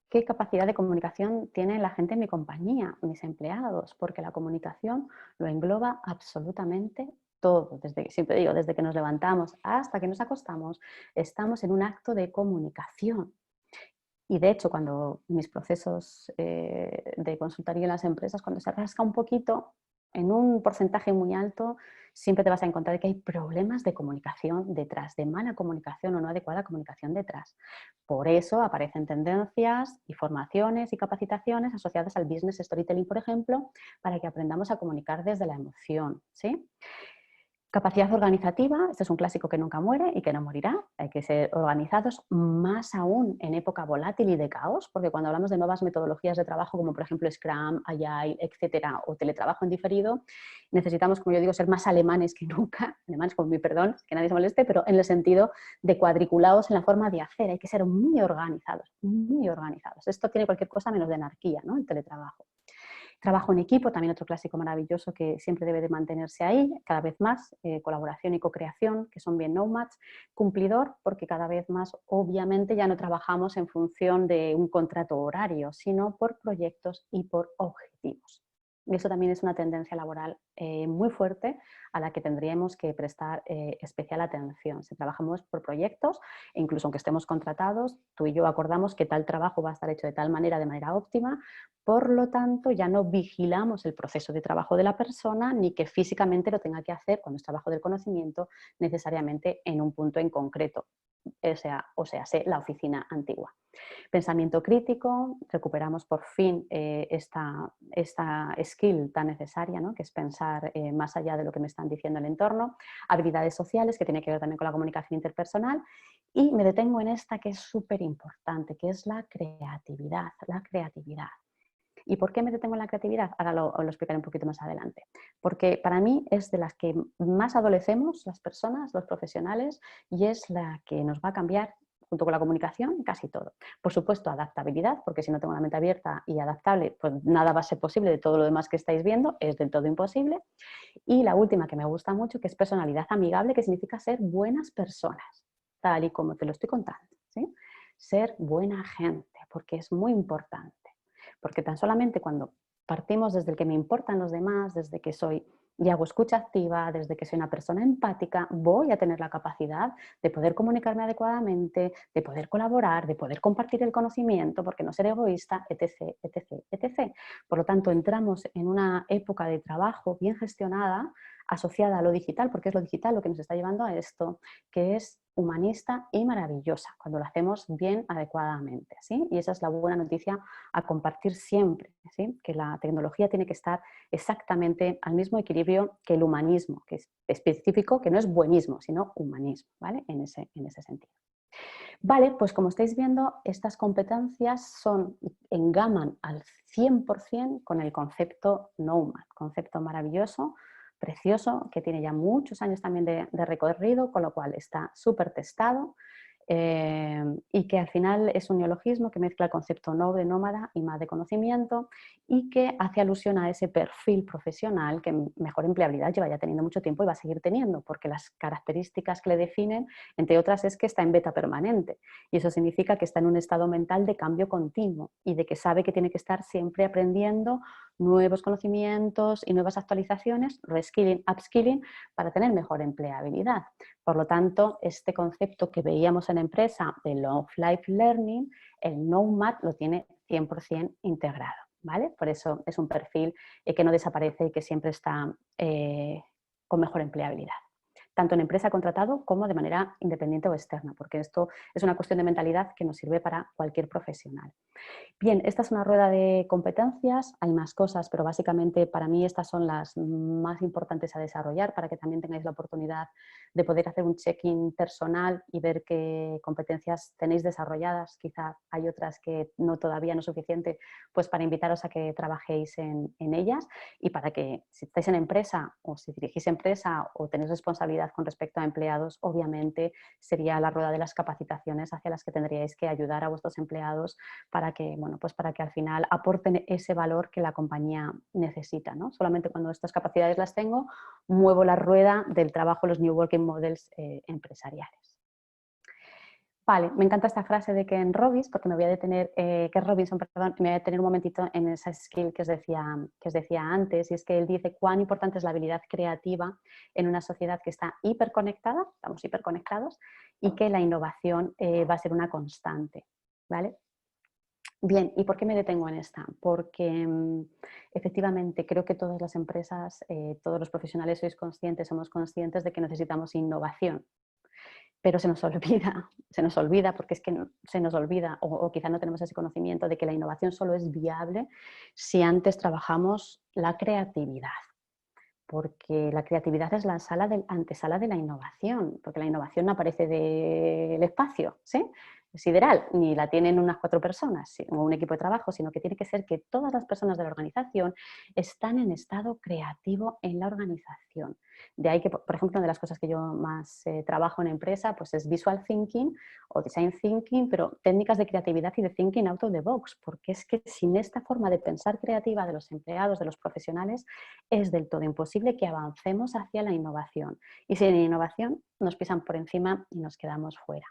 S2: ¿Qué capacidad de comunicación tiene la gente en mi compañía, mis empleados? Porque la comunicación lo engloba absolutamente todo. Siempre digo, desde que nos levantamos hasta que nos acostamos, estamos en un acto de comunicación. Y de hecho, cuando mis procesos de consultoría en las empresas, cuando se rasca un poquito, en un porcentaje muy alto, siempre te vas a encontrar que hay problemas de comunicación detrás, de mala comunicación o no adecuada comunicación detrás. Por eso aparecen tendencias y formaciones y capacitaciones asociadas al business storytelling, por ejemplo, para que aprendamos a comunicar desde la emoción, ¿sí? Capacidad organizativa, este es un clásico que nunca muere y que no morirá. Hay que ser organizados, más aún en época volátil y de caos, porque cuando hablamos de nuevas metodologías de trabajo, como por ejemplo Scrum, Agile, etcétera, o teletrabajo en diferido, necesitamos, como yo digo, ser más alemanes que nunca, alemanes con mi perdón, que nadie se moleste, pero en el sentido de cuadriculados en la forma de hacer. Hay que ser muy organizados, muy organizados. Esto tiene cualquier cosa menos de anarquía, ¿no? El teletrabajo. Trabajo en equipo, también otro clásico maravilloso que siempre debe de mantenerse ahí, cada vez más, colaboración y co-creación, que son bien nomads, cumplidor, porque cada vez más obviamente ya no trabajamos en función de un contrato horario, sino por proyectos y por objetivos. Y eso también es una tendencia laboral muy fuerte a la que tendríamos que prestar especial atención. Si trabajamos por proyectos, e incluso aunque estemos contratados, tú y yo acordamos que tal trabajo va a estar hecho de tal manera, de manera óptima, por lo tanto ya no vigilamos el proceso de trabajo de la persona ni que físicamente lo tenga que hacer cuando es trabajo del conocimiento necesariamente en un punto en concreto. O sea, la oficina antigua. Pensamiento crítico, recuperamos por fin esta skill tan necesaria, ¿no? Que es pensar más allá de lo que me están diciendo el entorno. Habilidades sociales, que tiene que ver también con la comunicación interpersonal. Y me detengo en esta que es súper importante, que es la creatividad. La creatividad. ¿Y por qué me detengo en la creatividad? Ahora lo explicaré un poquito más adelante. Porque para mí es de las que más adolecemos las personas, los profesionales, y es la que nos va a cambiar, junto con la comunicación, casi todo. Por supuesto, adaptabilidad, porque si no tengo la mente abierta y adaptable, pues nada va a ser posible de todo lo demás que estáis viendo, es del todo imposible. Y la última que me gusta mucho, que es personalidad amigable, que significa ser buenas personas, tal y como te lo estoy contando, ¿sí? Ser buena gente, porque es muy importante. Porque tan solamente cuando partimos desde el que me importan los demás, desde que soy y hago escucha activa, desde que soy una persona empática, voy a tener la capacidad de poder comunicarme adecuadamente, de poder colaborar, de poder compartir el conocimiento, porque no ser egoísta, etc, etc, etc. Por lo tanto, entramos en una época de trabajo bien gestionada, asociada a lo digital, porque es lo digital lo que nos está llevando a esto, que es humanista y maravillosa, cuando lo hacemos bien adecuadamente, ¿sí? Y esa es la buena noticia a compartir siempre, ¿sí? Que la tecnología tiene que estar exactamente al mismo equilibrio que el humanismo, que es específico, que no es buenismo, sino humanismo, ¿vale? En ese sentido. Vale, pues como estáis viendo, estas competencias engaman al 100% con el concepto Nomad, concepto maravilloso, precioso, que tiene ya muchos años también de recorrido, con lo cual está súper testado, y que al final es un neologismo que mezcla el concepto noble, nómada y más de conocimiento, y que hace alusión a ese perfil profesional que mejor empleabilidad lleva ya teniendo mucho tiempo y va a seguir teniendo, porque las características que le definen, entre otras, es que está en beta permanente, y eso significa que está en un estado mental de cambio continuo y de que sabe que tiene que estar siempre aprendiendo nuevos conocimientos y nuevas actualizaciones, reskilling, upskilling, para tener mejor empleabilidad. Por lo tanto, este concepto que veíamos en la empresa de Long Life Learning, el Nomad lo tiene 100% integrado, ¿vale? Por eso es un perfil que no desaparece y que siempre está con mejor empleabilidad, tanto en empresa contratado como de manera independiente o externa, porque esto es una cuestión de mentalidad que nos sirve para cualquier profesional. Bien, esta es una rueda de competencias, hay más cosas, pero básicamente para mí estas son las más importantes a desarrollar para que también tengáis la oportunidad de poder hacer un check-in personal y ver qué competencias tenéis desarrolladas. Quizá hay otras que no todavía no es suficiente, pues para invitaros a que trabajéis en ellas, y para que si estáis en empresa o si dirigís empresa o tenéis responsabilidad con respecto a empleados, obviamente sería la rueda de las capacitaciones hacia las que tendríais que ayudar a vuestros empleados para que, bueno, pues para que al final aporten ese valor que la compañía necesita, ¿no? Solamente cuando estas capacidades las tengo, muevo la rueda del trabajo, los New Working Models empresariales. Vale, me encanta esta frase de Ken Robinson, porque me voy a detener, Robinson, perdón, me voy a detener un momentito en esa skill que os decía antes, y es que él dice cuán importante es la habilidad creativa en una sociedad que está hiperconectada, estamos hiperconectados, y que la innovación va a ser una constante, ¿vale? Bien, ¿y por qué me detengo en esta? Porque efectivamente creo que todas las empresas, todos los profesionales somos conscientes de que necesitamos innovación, pero se nos olvida porque es que se nos olvida o quizá no tenemos ese conocimiento de que la innovación solo es viable si antes trabajamos la creatividad. Porque la creatividad es la antesala de la innovación, porque la innovación no aparece del espacio, ¿sí? Sideral, ni la tienen unas 4 personas o un equipo de trabajo, sino que tiene que ser que todas las personas de la organización están en estado creativo en la organización. De ahí que, por ejemplo, una de las cosas que yo más trabajo en empresa pues es visual thinking o design thinking, pero técnicas de creatividad y de thinking out of the box, porque es que sin esta forma de pensar creativa de los empleados, de los profesionales, es del todo imposible que avancemos hacia la innovación. Y sin innovación nos pisan por encima y nos quedamos fuera,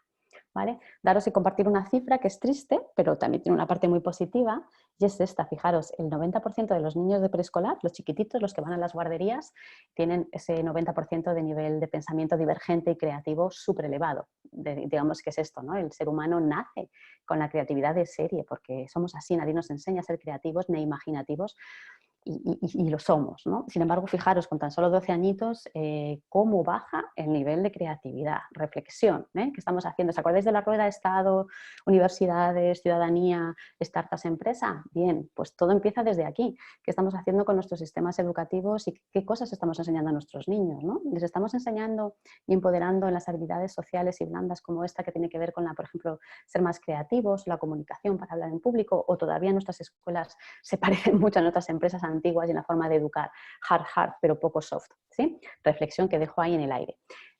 S2: ¿vale? Daros y compartir una cifra que es triste, pero también tiene una parte muy positiva, y es esta. Fijaros, el 90% de los niños de preescolar, los chiquititos, los que van a las guarderías, tienen ese 90% de nivel de pensamiento divergente y creativo súper elevado. Digamos que es esto, ¿no? El ser humano nace con la creatividad de serie, porque somos así, nadie nos enseña a ser creativos ni imaginativos, y lo somos, ¿no? Sin embargo, fijaros, con tan solo 12 añitos, cómo baja el nivel de creatividad, reflexión, ¿eh? ¿Qué estamos haciendo? ¿Os acordáis de la rueda Estado, universidades, ciudadanía, startups, empresa? Bien, pues todo empieza desde aquí. ¿Qué estamos haciendo con nuestros sistemas educativos y qué cosas estamos enseñando a nuestros niños, ¿no? ¿Les estamos enseñando y empoderando en las habilidades sociales y blandas como esta que tiene que ver con por ejemplo, ser más creativos, la comunicación para hablar en público, o todavía nuestras escuelas se parecen mucho a nuestras empresas antiguas y en la forma de educar hard, pero poco soft, ¿sí? Reflexión que dejo ahí en el aire.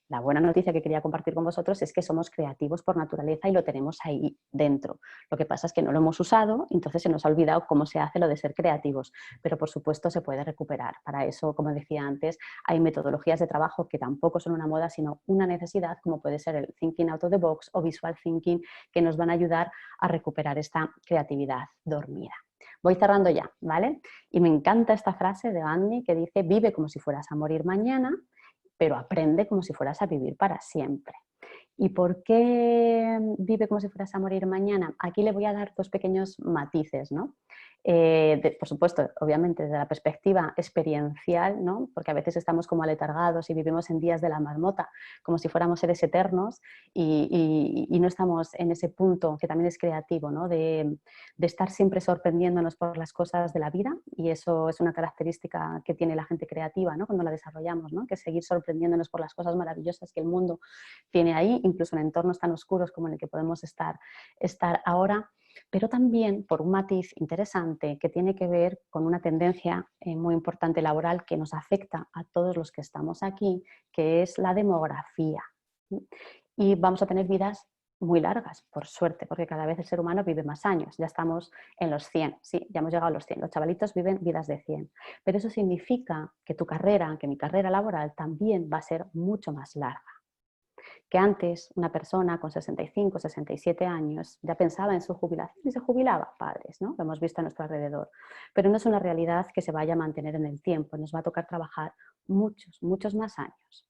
S2: La buena noticia que quería compartir con vosotros es que somos creativos por naturaleza y lo tenemos ahí dentro. Lo que pasa es que no lo hemos usado, entonces se nos ha olvidado cómo se hace lo de ser creativos, pero por supuesto se puede recuperar. Para eso, como decía antes, hay metodologías de trabajo que tampoco son una moda, sino una necesidad, como puede ser el thinking out of the box o visual thinking, que nos van a ayudar a recuperar esta creatividad dormida. Voy cerrando ya, ¿vale? Y me encanta esta frase de Gandhi que dice, vive como si fueras a morir mañana, pero aprende como si fueras a vivir para siempre. ¿Y por qué vive como si fueras a morir mañana? Aquí le voy a dar dos pequeños matices, ¿no? Por supuesto, obviamente desde la perspectiva experiencial, ¿no? Porque a veces estamos como aletargados y vivimos en días de la marmota, como si fuéramos seres eternos y no estamos en ese punto que también es creativo, ¿no? De estar siempre sorprendiéndonos por las cosas de la vida, y eso es una característica que tiene la gente creativa, ¿no? Cuando la desarrollamos, ¿no? Que es seguir sorprendiéndonos por las cosas maravillosas que el mundo tiene ahí, incluso en entornos tan oscuros como en el que podemos estar ahora, pero también por un matiz interesante que tiene que ver con una tendencia muy importante laboral que nos afecta a todos los que estamos aquí, que es la demografía. Y vamos a tener vidas muy largas, por suerte, porque cada vez el ser humano vive más años. Ya estamos en los 100, sí, ya hemos llegado a los 100. Los chavalitos viven vidas de 100. Pero eso significa que tu carrera, que mi carrera laboral también va a ser mucho más larga. Que antes una persona con 65, 67 años ya pensaba en su jubilación y se jubilaba, padres, ¿no? Lo hemos visto a nuestro alrededor. Pero no es una realidad que se vaya a mantener en el tiempo, nos va a tocar trabajar muchos más años.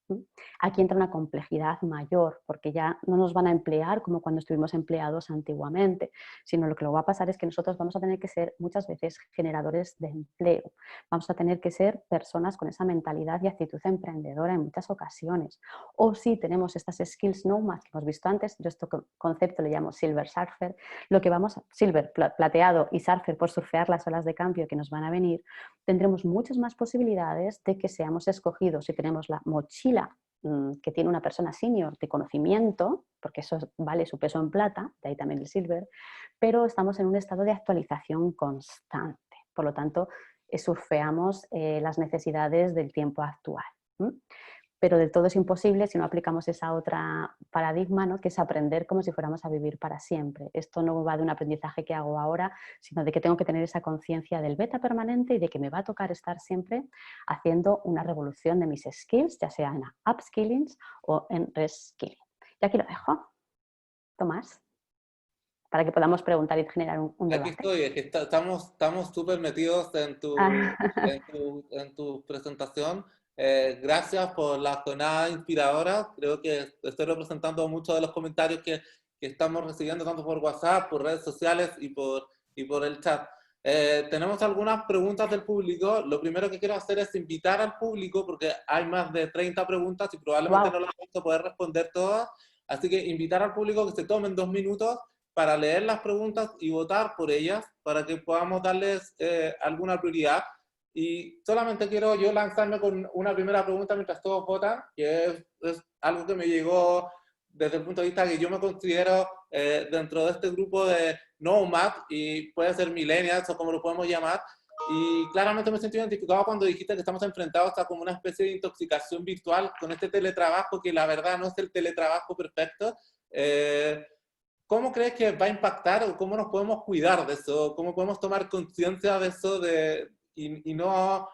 S2: Aquí entra una complejidad mayor, porque ya no nos van a emplear como cuando estuvimos empleados antiguamente, sino lo que va a pasar es que nosotros vamos a tener que ser muchas veces generadores de empleo, vamos a tener que ser personas con esa mentalidad y actitud emprendedora en muchas ocasiones. O si tenemos estas skills nomad que hemos visto antes, yo este concepto le llamo silver surfer, lo que vamos, silver plateado y surfer por surfear las olas de cambio que nos van a venir, tendremos muchas más posibilidades de que seamos escogidos si tenemos la mochila que tiene una persona senior de conocimiento, porque eso vale su peso en plata, de ahí también el silver, pero estamos en un estado de actualización constante. Por lo tanto, surfeamos las necesidades del tiempo actual. Pero del todo es imposible si no aplicamos esa otra paradigma, ¿no? Que es aprender como si fuéramos a vivir para siempre. Esto no va de un aprendizaje que hago ahora, sino de que tengo que tener esa conciencia del beta permanente y de que me va a tocar estar siempre haciendo una revolución de mis skills, ya sea en upskilling o en reskilling. Y aquí lo dejo. Tomás, para que podamos preguntar y generar un
S1: Aquí
S2: debate.
S1: estoy, es que estamos súper metidos en tu presentación. Gracias por la jornada inspiradora. Creo que estoy representando muchos de los comentarios que estamos recibiendo, tanto por WhatsApp, por redes sociales y por el chat. Tenemos algunas preguntas del público. Lo primero que quiero hacer es invitar al público, porque hay más de 30 preguntas y probablemente
S2: Wow.
S1: no las vamos a poder responder todas. Así que invitar al público que se tomen 2 minutos para leer las preguntas y votar por ellas, para que podamos darles alguna prioridad. Y solamente quiero yo lanzarme con una primera pregunta mientras todos votan, que es algo que me llegó desde el punto de vista que yo me considero dentro de este grupo de Nomad, y puede ser millennials o como lo podemos llamar, y claramente me siento identificado cuando dijiste que estamos enfrentados a como una especie de intoxicación virtual con este teletrabajo, que la verdad no es el teletrabajo perfecto. ¿Cómo crees que va a impactar o cómo nos podemos cuidar de eso? ¿Cómo podemos tomar conciencia de eso? Y no,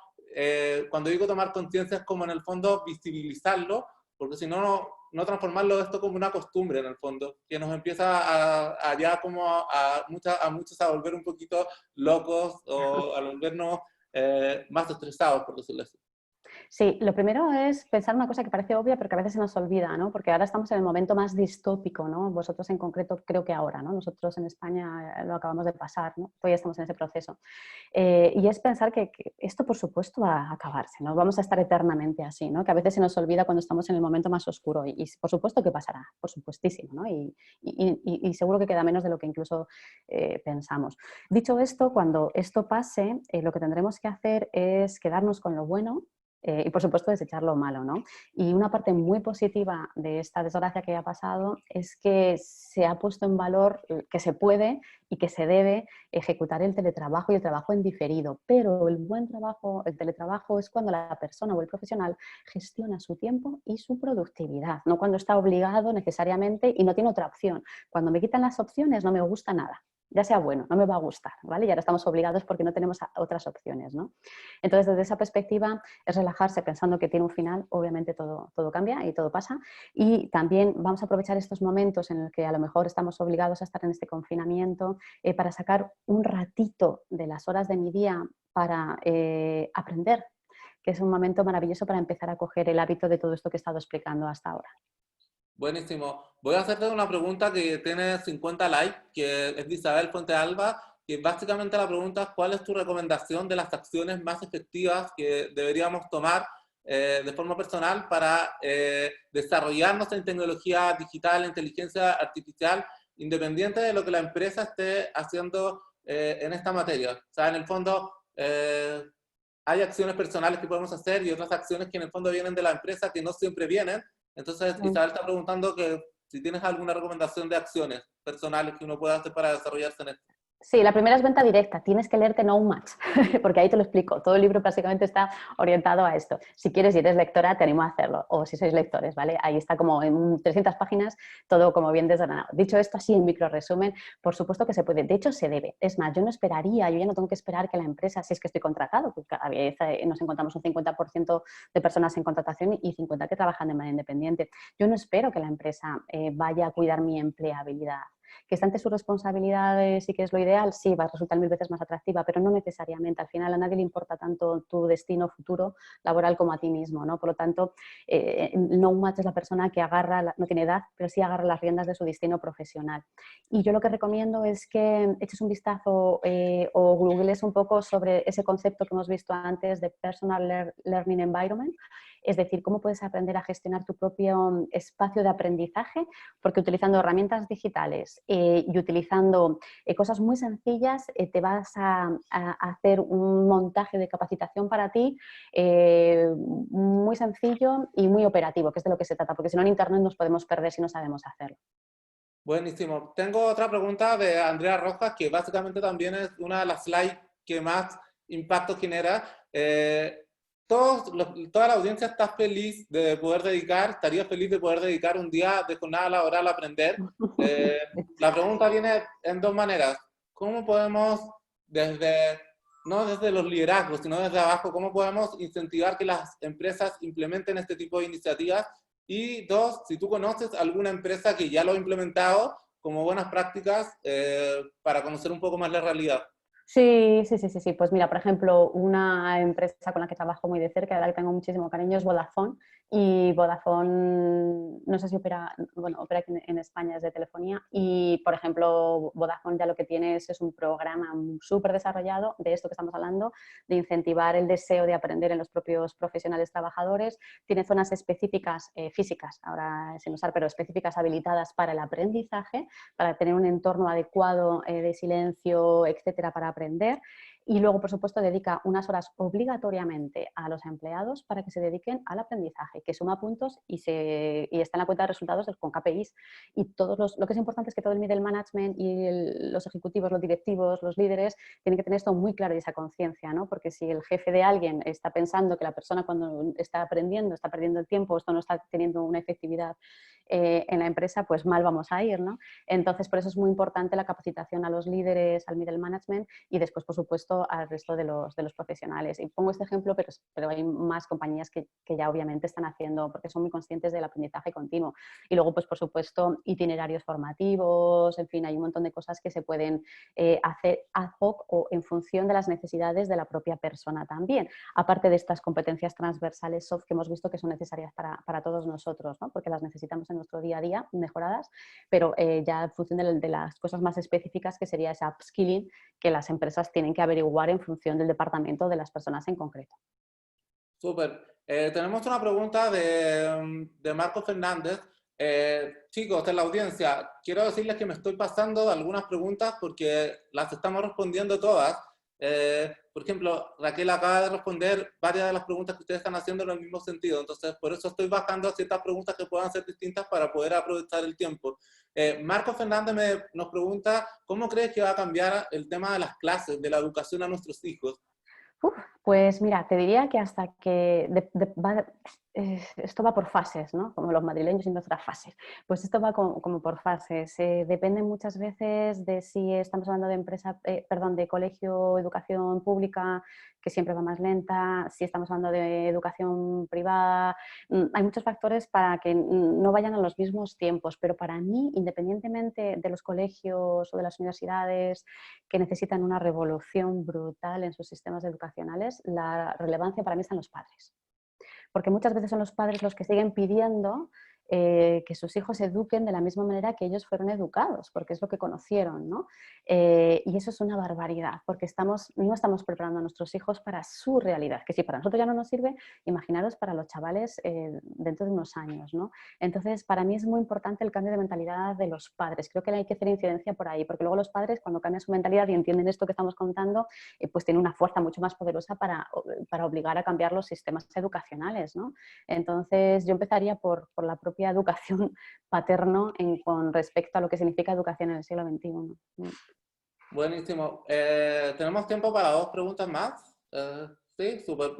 S1: cuando digo tomar conciencia es como en el fondo visibilizarlo, porque si no, no transformarlo esto como una costumbre en el fondo, que nos empieza a ya como a muchos a volver un poquito locos o a volvernos más estresados, por decirlo así.
S2: Sí, lo primero es pensar una cosa que parece obvia, pero que a veces se nos olvida, ¿no? Porque ahora estamos en el momento más distópico, ¿no? Vosotros en concreto creo que ahora, ¿no? Nosotros en España lo acabamos de pasar, ¿no? Todavía estamos en ese proceso. Y es pensar que esto, por supuesto, va a acabarse, no vamos a estar eternamente así, ¿no? Que a veces se nos olvida cuando estamos en el momento más oscuro y por supuesto que pasará, por supuestísimo, ¿no? Y seguro que queda menos de lo que incluso pensamos. Dicho esto, cuando esto pase, lo que tendremos que hacer es quedarnos con lo bueno, y por supuesto desechar lo malo, ¿no? Y una parte muy positiva de esta desgracia que ha pasado es que se ha puesto en valor que se puede y que se debe ejecutar el teletrabajo y el trabajo en diferido, pero el buen trabajo, el teletrabajo es cuando la persona o el profesional gestiona su tiempo y su productividad, no cuando está obligado necesariamente y no tiene otra opción. Cuando me quitan las opciones no me gusta nada. ya sea bueno, no me va a gustar, ¿vale? Y ahora estamos obligados porque no tenemos otras opciones, ¿no? Entonces, desde esa perspectiva, es relajarse pensando que tiene un final, obviamente todo cambia y todo pasa, y también vamos a aprovechar estos momentos en los que a lo mejor estamos obligados a estar en este confinamiento para sacar un ratito de las horas de mi día para aprender, que es un momento maravilloso para empezar a coger el hábito de todo esto que he estado explicando hasta ahora.
S1: Buenísimo. Voy a hacerte una pregunta que tiene 50 likes, que es de Isabel Fuente Alba, que básicamente la pregunta es ¿cuál es tu recomendación de las acciones más efectivas que deberíamos tomar de forma personal para desarrollarnos en tecnología digital, inteligencia artificial, independiente de lo que la empresa esté haciendo en esta materia? O sea, en el fondo, hay acciones personales que podemos hacer y otras acciones que en el fondo vienen de la empresa que no siempre vienen. Entonces, Isabel está preguntando que si tienes alguna recomendación de acciones personales que uno pueda hacer para desarrollarse en esto.
S2: Sí, la primera es venta directa. Tienes que leerte No Match, porque ahí te lo explico. Todo el libro básicamente está orientado a esto. Si quieres y eres lectora, te animo a hacerlo. O si sois lectores, ¿vale? Ahí está como en 300 páginas, todo como bien desgranado. Dicho esto, así en micro resumen, por supuesto que se puede. De hecho, se debe. Es más, yo no esperaría, yo ya no tengo que esperar que la empresa, si es que estoy contratado, porque cada vez nos encontramos un 50% de personas en contratación y 50% que trabajan de manera independiente. Yo no espero que la empresa vaya a cuidar mi empleabilidad. Que está ante sus responsabilidades y que es lo ideal, sí, va a resultar 1000 veces más atractiva, pero no necesariamente. Al final a nadie le importa tanto tu destino futuro laboral como a ti mismo, ¿no? Por lo tanto, no match es la persona que agarra, no tiene edad, pero sí agarra las riendas de su destino profesional. Y yo lo que recomiendo es que eches un vistazo o googlees un poco sobre ese concepto que hemos visto antes de Personal Learning Environment, es decir, cómo puedes aprender a gestionar tu propio espacio de aprendizaje, porque utilizando herramientas digitales y utilizando cosas muy sencillas te vas a hacer un montaje de capacitación para ti muy sencillo y muy operativo, que es de lo que se trata, porque si no en Internet nos podemos perder si no sabemos hacerlo.
S1: Buenísimo. Tengo otra pregunta de Andrea Rojas, que básicamente también es una de las slides que más impacto genera. Toda la audiencia está feliz de poder estaría feliz de poder dedicar un día de jornada laboral a aprender. La pregunta viene en dos maneras. ¿Cómo podemos, no desde los liderazgos, sino desde abajo, cómo podemos incentivar que las empresas implementen este tipo de iniciativas? Y dos, si tú conoces alguna empresa que ya lo ha implementado como buenas prácticas para conocer un poco más la realidad.
S2: Sí. Pues mira, por ejemplo, una empresa con la que trabajo muy de cerca, de la que tengo muchísimo cariño, es Vodafone. Y Vodafone, no sé si opera aquí en España, es de telefonía. Y, por ejemplo, Vodafone ya lo que tiene es un programa súper desarrollado de esto que estamos hablando, de incentivar el deseo de aprender en los propios profesionales trabajadores. Tiene zonas específicas, físicas, ahora sin usar, pero específicas habilitadas para el aprendizaje, para tener un entorno adecuado de silencio, etcétera, para aprender. Y luego, por supuesto, dedica unas horas obligatoriamente a los empleados para que se dediquen al aprendizaje, que suma puntos y está en la cuenta de resultados con KPIs. Y lo que es importante es que todo el middle management y los ejecutivos, los directivos, los líderes tienen que tener esto muy claro y esa conciencia, ¿no? Porque si el jefe de alguien está pensando que la persona cuando está aprendiendo está perdiendo el tiempo, esto no está teniendo una efectividad en la empresa, pues mal vamos a ir, ¿no? Entonces, por eso es muy importante la capacitación a los líderes, al middle management y después, por supuesto, al resto de los profesionales. Y pongo este ejemplo, pero hay más compañías que ya obviamente están haciendo, porque son muy conscientes del aprendizaje continuo. Y luego, pues por supuesto, itinerarios formativos, en fin, hay un montón de cosas que se pueden hacer ad hoc o en función de las necesidades de la propia persona también. Aparte de estas competencias transversales soft que hemos visto que son necesarias para todos nosotros, ¿no? Porque las necesitamos en nuestro día a día mejoradas, pero ya en función de las cosas más específicas que sería ese upskilling que las empresas tienen que averiguar en función del departamento de las personas en concreto.
S1: Súper. Tenemos una pregunta de Marco Fernández. Chicos, de la audiencia, quiero decirles que me estoy pasando algunas preguntas porque las estamos respondiendo todas. Por ejemplo, Raquel acaba de responder varias de las preguntas que ustedes están haciendo en el mismo sentido. Entonces, por eso estoy bajando a ciertas preguntas que puedan ser distintas para poder aprovechar el tiempo. Marco Fernández nos pregunta, ¿cómo crees que va a cambiar el tema de las clases, de la educación a nuestros hijos?
S2: Pues mira, te diría que hasta que esto va por fases, ¿no? Como los madrileños y nuestras fases. Pues esto va como por fases. Depende muchas veces de si estamos hablando de empresa, perdón, de colegio, educación pública, que siempre va más lenta, si estamos hablando de educación privada. Hay muchos factores para que no vayan a los mismos tiempos, pero para mí, independientemente de los colegios o de las universidades que necesitan una revolución brutal en sus sistemas educacionales, la relevancia para mí está en los padres. Porque muchas veces son los padres los que siguen pidiendo que sus hijos se eduquen de la misma manera que ellos fueron educados, porque es lo que conocieron, ¿no? Y eso es una barbaridad, porque no estamos preparando a nuestros hijos para su realidad, que si para nosotros ya no nos sirve, imaginaros para los chavales dentro de unos años, ¿no? Entonces, para mí es muy importante el cambio de mentalidad de los padres. Creo que hay que hacer incidencia por ahí, porque luego los padres, cuando cambian su mentalidad y entienden esto que estamos contando, pues tienen una fuerza mucho más poderosa para obligar a cambiar los sistemas educacionales, ¿no? Entonces, yo empezaría por la propia educación paterno con respecto a lo que significa educación en el siglo XXI.
S1: Buenísimo. ¿Tenemos tiempo para 2 preguntas más? Sí, súper.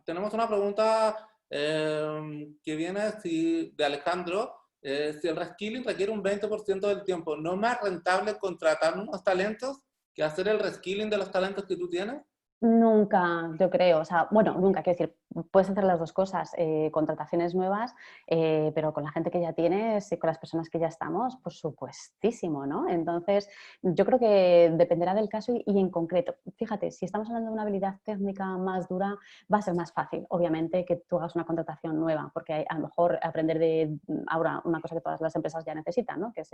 S1: Tenemos una pregunta que viene de Alejandro. Si el reskilling requiere un 20% del tiempo, ¿no es más rentable contratar nuevos talentos que hacer el reskilling de los talentos que tú tienes?
S2: Nunca, yo creo, o sea, bueno, nunca, quiero decir, puedes hacer las dos cosas, contrataciones nuevas, pero con la gente que ya tienes y con las personas que ya estamos, por supuestísimo, ¿no? Entonces, yo creo que dependerá del caso y en concreto. Fíjate, si estamos hablando de una habilidad técnica más dura, va a ser más fácil, obviamente, que tú hagas una contratación nueva, porque a lo mejor aprender de ahora una cosa que todas las empresas ya necesitan, ¿no? Que es,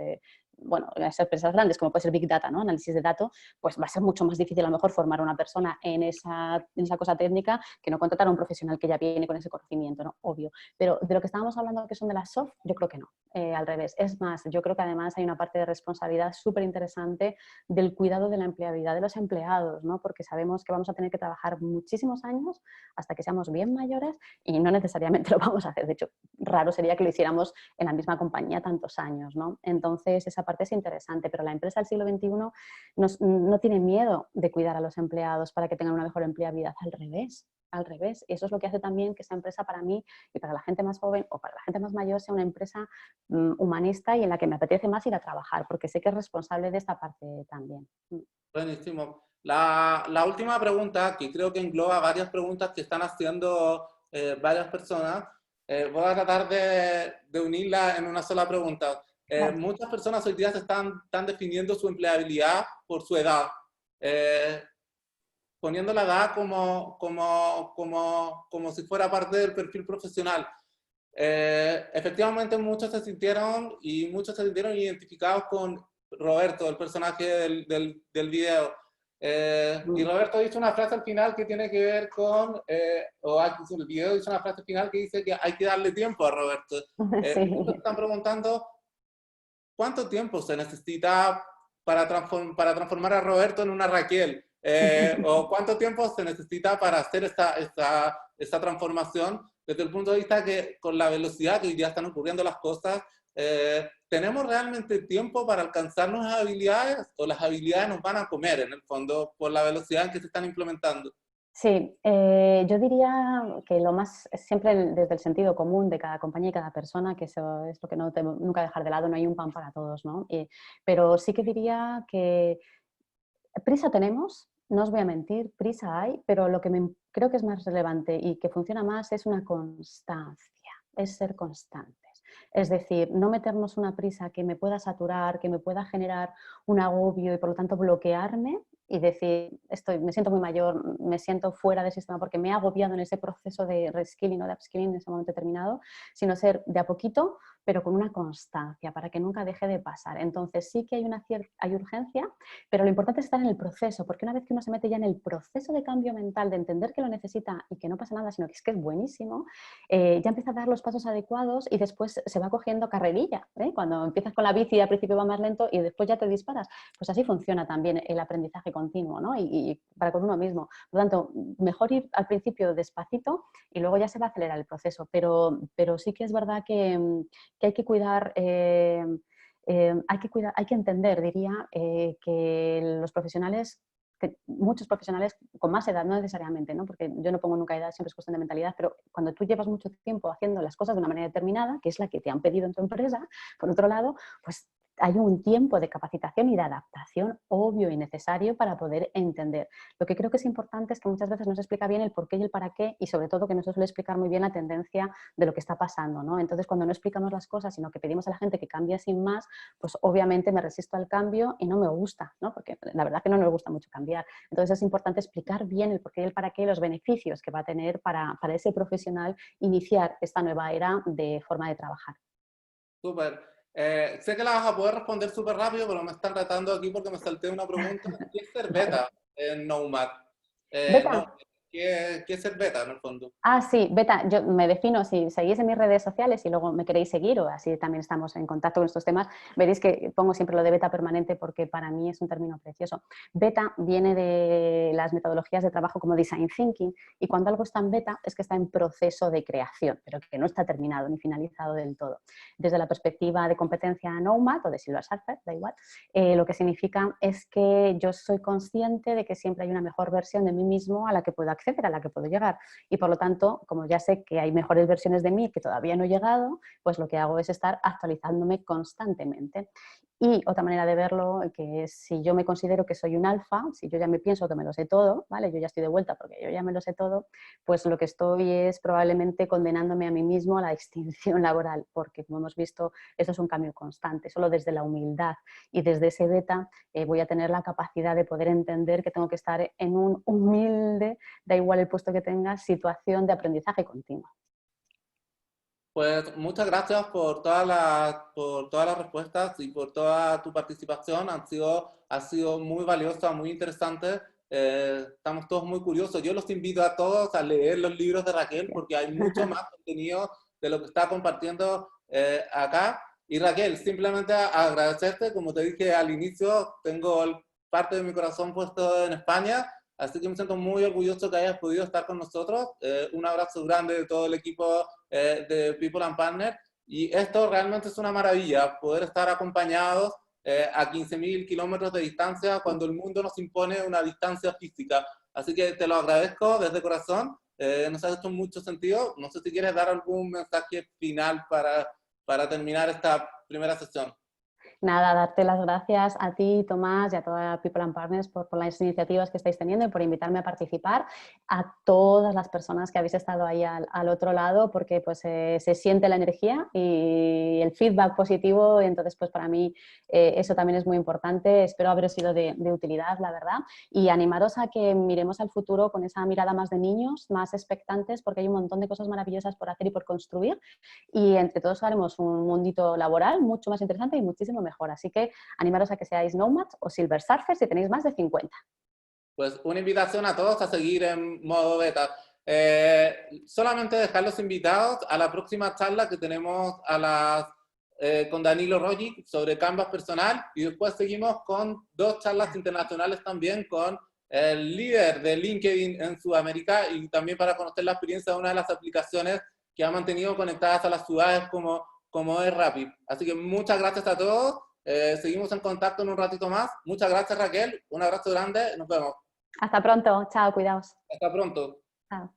S2: bueno, las empresas grandes, como puede ser Big Data, ¿no? Análisis de datos, pues va a ser mucho más difícil a lo mejor formar a una persona en esa cosa técnica que no contratar a un profesional que ya viene con ese conocimiento, ¿no? Obvio. Pero de lo que estábamos hablando que son de las soft, yo creo que no, al revés. Es más, yo creo que además hay una parte de responsabilidad súper interesante del cuidado de la empleabilidad de los empleados, ¿no? Porque sabemos que vamos a tener que trabajar muchísimos años hasta que seamos bien mayores y no necesariamente lo vamos a hacer. De hecho, raro sería que lo hiciéramos en la misma compañía tantos años, ¿no? Entonces, esa parte es interesante, pero la empresa del siglo XXI no tiene miedo de cuidar a los empleados para que tengan una mejor empleabilidad, al revés. Al revés, y eso es lo que hace también que esa empresa para mí y para la gente más joven o para la gente más mayor sea una empresa humanista y en la que me apetece más ir a trabajar, porque sé que es responsable de esta parte también.
S1: Buenísimo. La última pregunta, que creo que engloba varias preguntas que están haciendo varias personas, voy a tratar de unirla en una sola pregunta.
S2: Vale.
S1: Muchas personas hoy día están definiendo su empleabilidad por su edad, poniendo la edad como si fuera parte del perfil profesional. Efectivamente, muchos se sintieron identificados con Roberto, el personaje del video. Y Roberto dice una frase al final que tiene que ver con, el video dice una frase final que dice que hay que darle tiempo a Roberto.
S2: Sí.
S1: Muchos están preguntando, ¿cuánto tiempo se necesita para transformar a Roberto en una Raquel? ¿O cuánto tiempo se necesita para hacer esta transformación? Desde el punto de vista que con la velocidad que hoy día están ocurriendo las cosas, ¿tenemos realmente tiempo para alcanzar nuevas habilidades o las habilidades nos van a comer en el fondo por la velocidad en que se están implementando?
S2: Sí, yo diría que lo más, siempre desde el sentido común de cada compañía y cada persona, que eso es lo que nunca dejar de lado, no hay un pan para todos, ¿no? Pero sí que diría que prisa tenemos, no os voy a mentir, prisa hay, pero lo que creo que es más relevante y que funciona más es una constancia, es ser constantes. Es decir, no meternos una prisa que me pueda saturar, que me pueda generar un agobio y por lo tanto bloquearme y decir, me siento muy mayor, me siento fuera del sistema porque me he agobiado en ese proceso de reskilling o de upskilling en ese momento determinado, sino ser de a poquito, pero con una constancia para que nunca deje de pasar. Entonces sí que hay urgencia, pero lo importante es estar en el proceso, porque una vez que uno se mete ya en el proceso de cambio mental, de entender que lo necesita y que no pasa nada, sino que es buenísimo, ya empieza a dar los pasos adecuados y después se va cogiendo carrerilla. Cuando empiezas con la bici al principio va más lento y después ya te disparas. Pues así funciona también el aprendizaje continuo, ¿no? Y para con uno mismo. Por lo tanto, mejor ir al principio despacito y luego ya se va a acelerar el proceso. Pero sí que es verdad que hay que cuidar... hay que entender, diría, que los profesionales muchos profesionales con más edad, no necesariamente, ¿no? Porque yo no pongo nunca edad, siempre es cuestión de mentalidad, pero cuando tú llevas mucho tiempo haciendo las cosas de una manera determinada, que es la que te han pedido en tu empresa, por otro lado, pues hay un tiempo de capacitación y de adaptación obvio y necesario para poder entender. Lo que creo que es importante es que muchas veces no se explica bien el por qué y el para qué, y sobre todo que no se suele explicar muy bien la tendencia de lo que está pasando, ¿no? Entonces, cuando no explicamos las cosas, sino que pedimos a la gente que cambie sin más, pues obviamente me resisto al cambio y no me gusta, ¿no? Porque la verdad que no nos gusta mucho cambiar. Entonces, es importante explicar bien el por qué y el para qué y los beneficios que va a tener para ese profesional iniciar esta nueva era de forma de trabajar.
S1: Súper. Sé que la vas a poder responder súper rápido, pero me están tratando aquí porque me salté una pregunta. ¿Qué es ser beta en Nomad? No,
S2: Beta.
S1: ¿qué es ser beta en el fondo?
S2: Ah, sí, beta, yo me defino, si seguís en mis redes sociales y luego me queréis seguir o así también estamos en contacto con estos temas, veréis que pongo siempre lo de beta permanente porque para mí es un término precioso. Beta viene de las metodologías de trabajo como Design Thinking, y cuando algo está en beta es que está en proceso de creación, pero que no está terminado ni finalizado del todo. Desde la perspectiva de competencia Nomad o de Silver Surfer, da igual, lo que significa es que yo soy consciente de que siempre hay una mejor versión de mí mismo a la que puedo acceder, a la que puedo llegar, y por lo tanto, como ya sé que hay mejores versiones de mí que todavía no he llegado, pues lo que hago es estar actualizándome constantemente. Y otra manera de verlo, que es si yo me considero que soy un alfa, si yo ya me pienso que me lo sé todo, ¿vale? Yo ya estoy de vuelta porque yo ya me lo sé todo, pues lo que estoy es probablemente condenándome a mí mismo a la extinción laboral, porque como hemos visto, esto es un cambio constante. Solo desde la humildad y desde ese beta voy a tener la capacidad de poder entender que tengo que estar en un humilde, da igual el puesto que tenga, situación de aprendizaje continuo.
S1: Pues muchas gracias por por todas las respuestas y por toda tu participación. Ha sido muy valiosa, muy interesante. Estamos todos muy curiosos. Yo los invito a todos a leer los libros de Raquel porque hay mucho más contenido de lo que está compartiendo acá. Y Raquel, simplemente agradecerte. Como te dije al inicio, tengo parte de mi corazón puesto en España. Así que me siento muy orgulloso que hayas podido estar con nosotros. Un abrazo grande de todo el equipo de People and Partners. Y esto realmente es una maravilla, poder estar acompañados a 15.000 kilómetros de distancia cuando el mundo nos impone una distancia física. Así que te lo agradezco desde corazón. Nos ha hecho mucho sentido. No sé si quieres dar algún mensaje final para terminar esta primera sesión.
S2: Nada, darte las gracias a ti, Tomás, y a toda People and Partners por las iniciativas que estáis teniendo y por invitarme a participar, a todas las personas que habéis estado ahí al otro lado, porque pues se siente la energía y el feedback positivo, y entonces pues para mí eso también es muy importante. Espero haber sido de utilidad, la verdad, y animaros a que miremos al futuro con esa mirada más de niños, más expectantes, porque hay un montón de cosas maravillosas por hacer y por construir, y entre todos haremos un mundito laboral mucho más interesante y muchísimo mejor. Así que animaros a que seáis Nomads o Silver Surfers si tenéis más de 50.
S1: Pues una invitación a todos a seguir en modo beta. Solamente dejarlos invitados a la próxima charla que tenemos con Danilo Rogic sobre Canvas personal, y después seguimos con 2 charlas internacionales también con el líder de LinkedIn en Sudamérica, y también para conocer la experiencia de una de las aplicaciones que ha mantenido conectadas a las ciudades como es Rappi. Así que muchas gracias a todos. Seguimos en contacto en un ratito más. Muchas gracias, Raquel. Un abrazo grande. Nos vemos.
S2: Hasta pronto. Chao, cuidaos.
S1: Hasta pronto.
S2: Chao.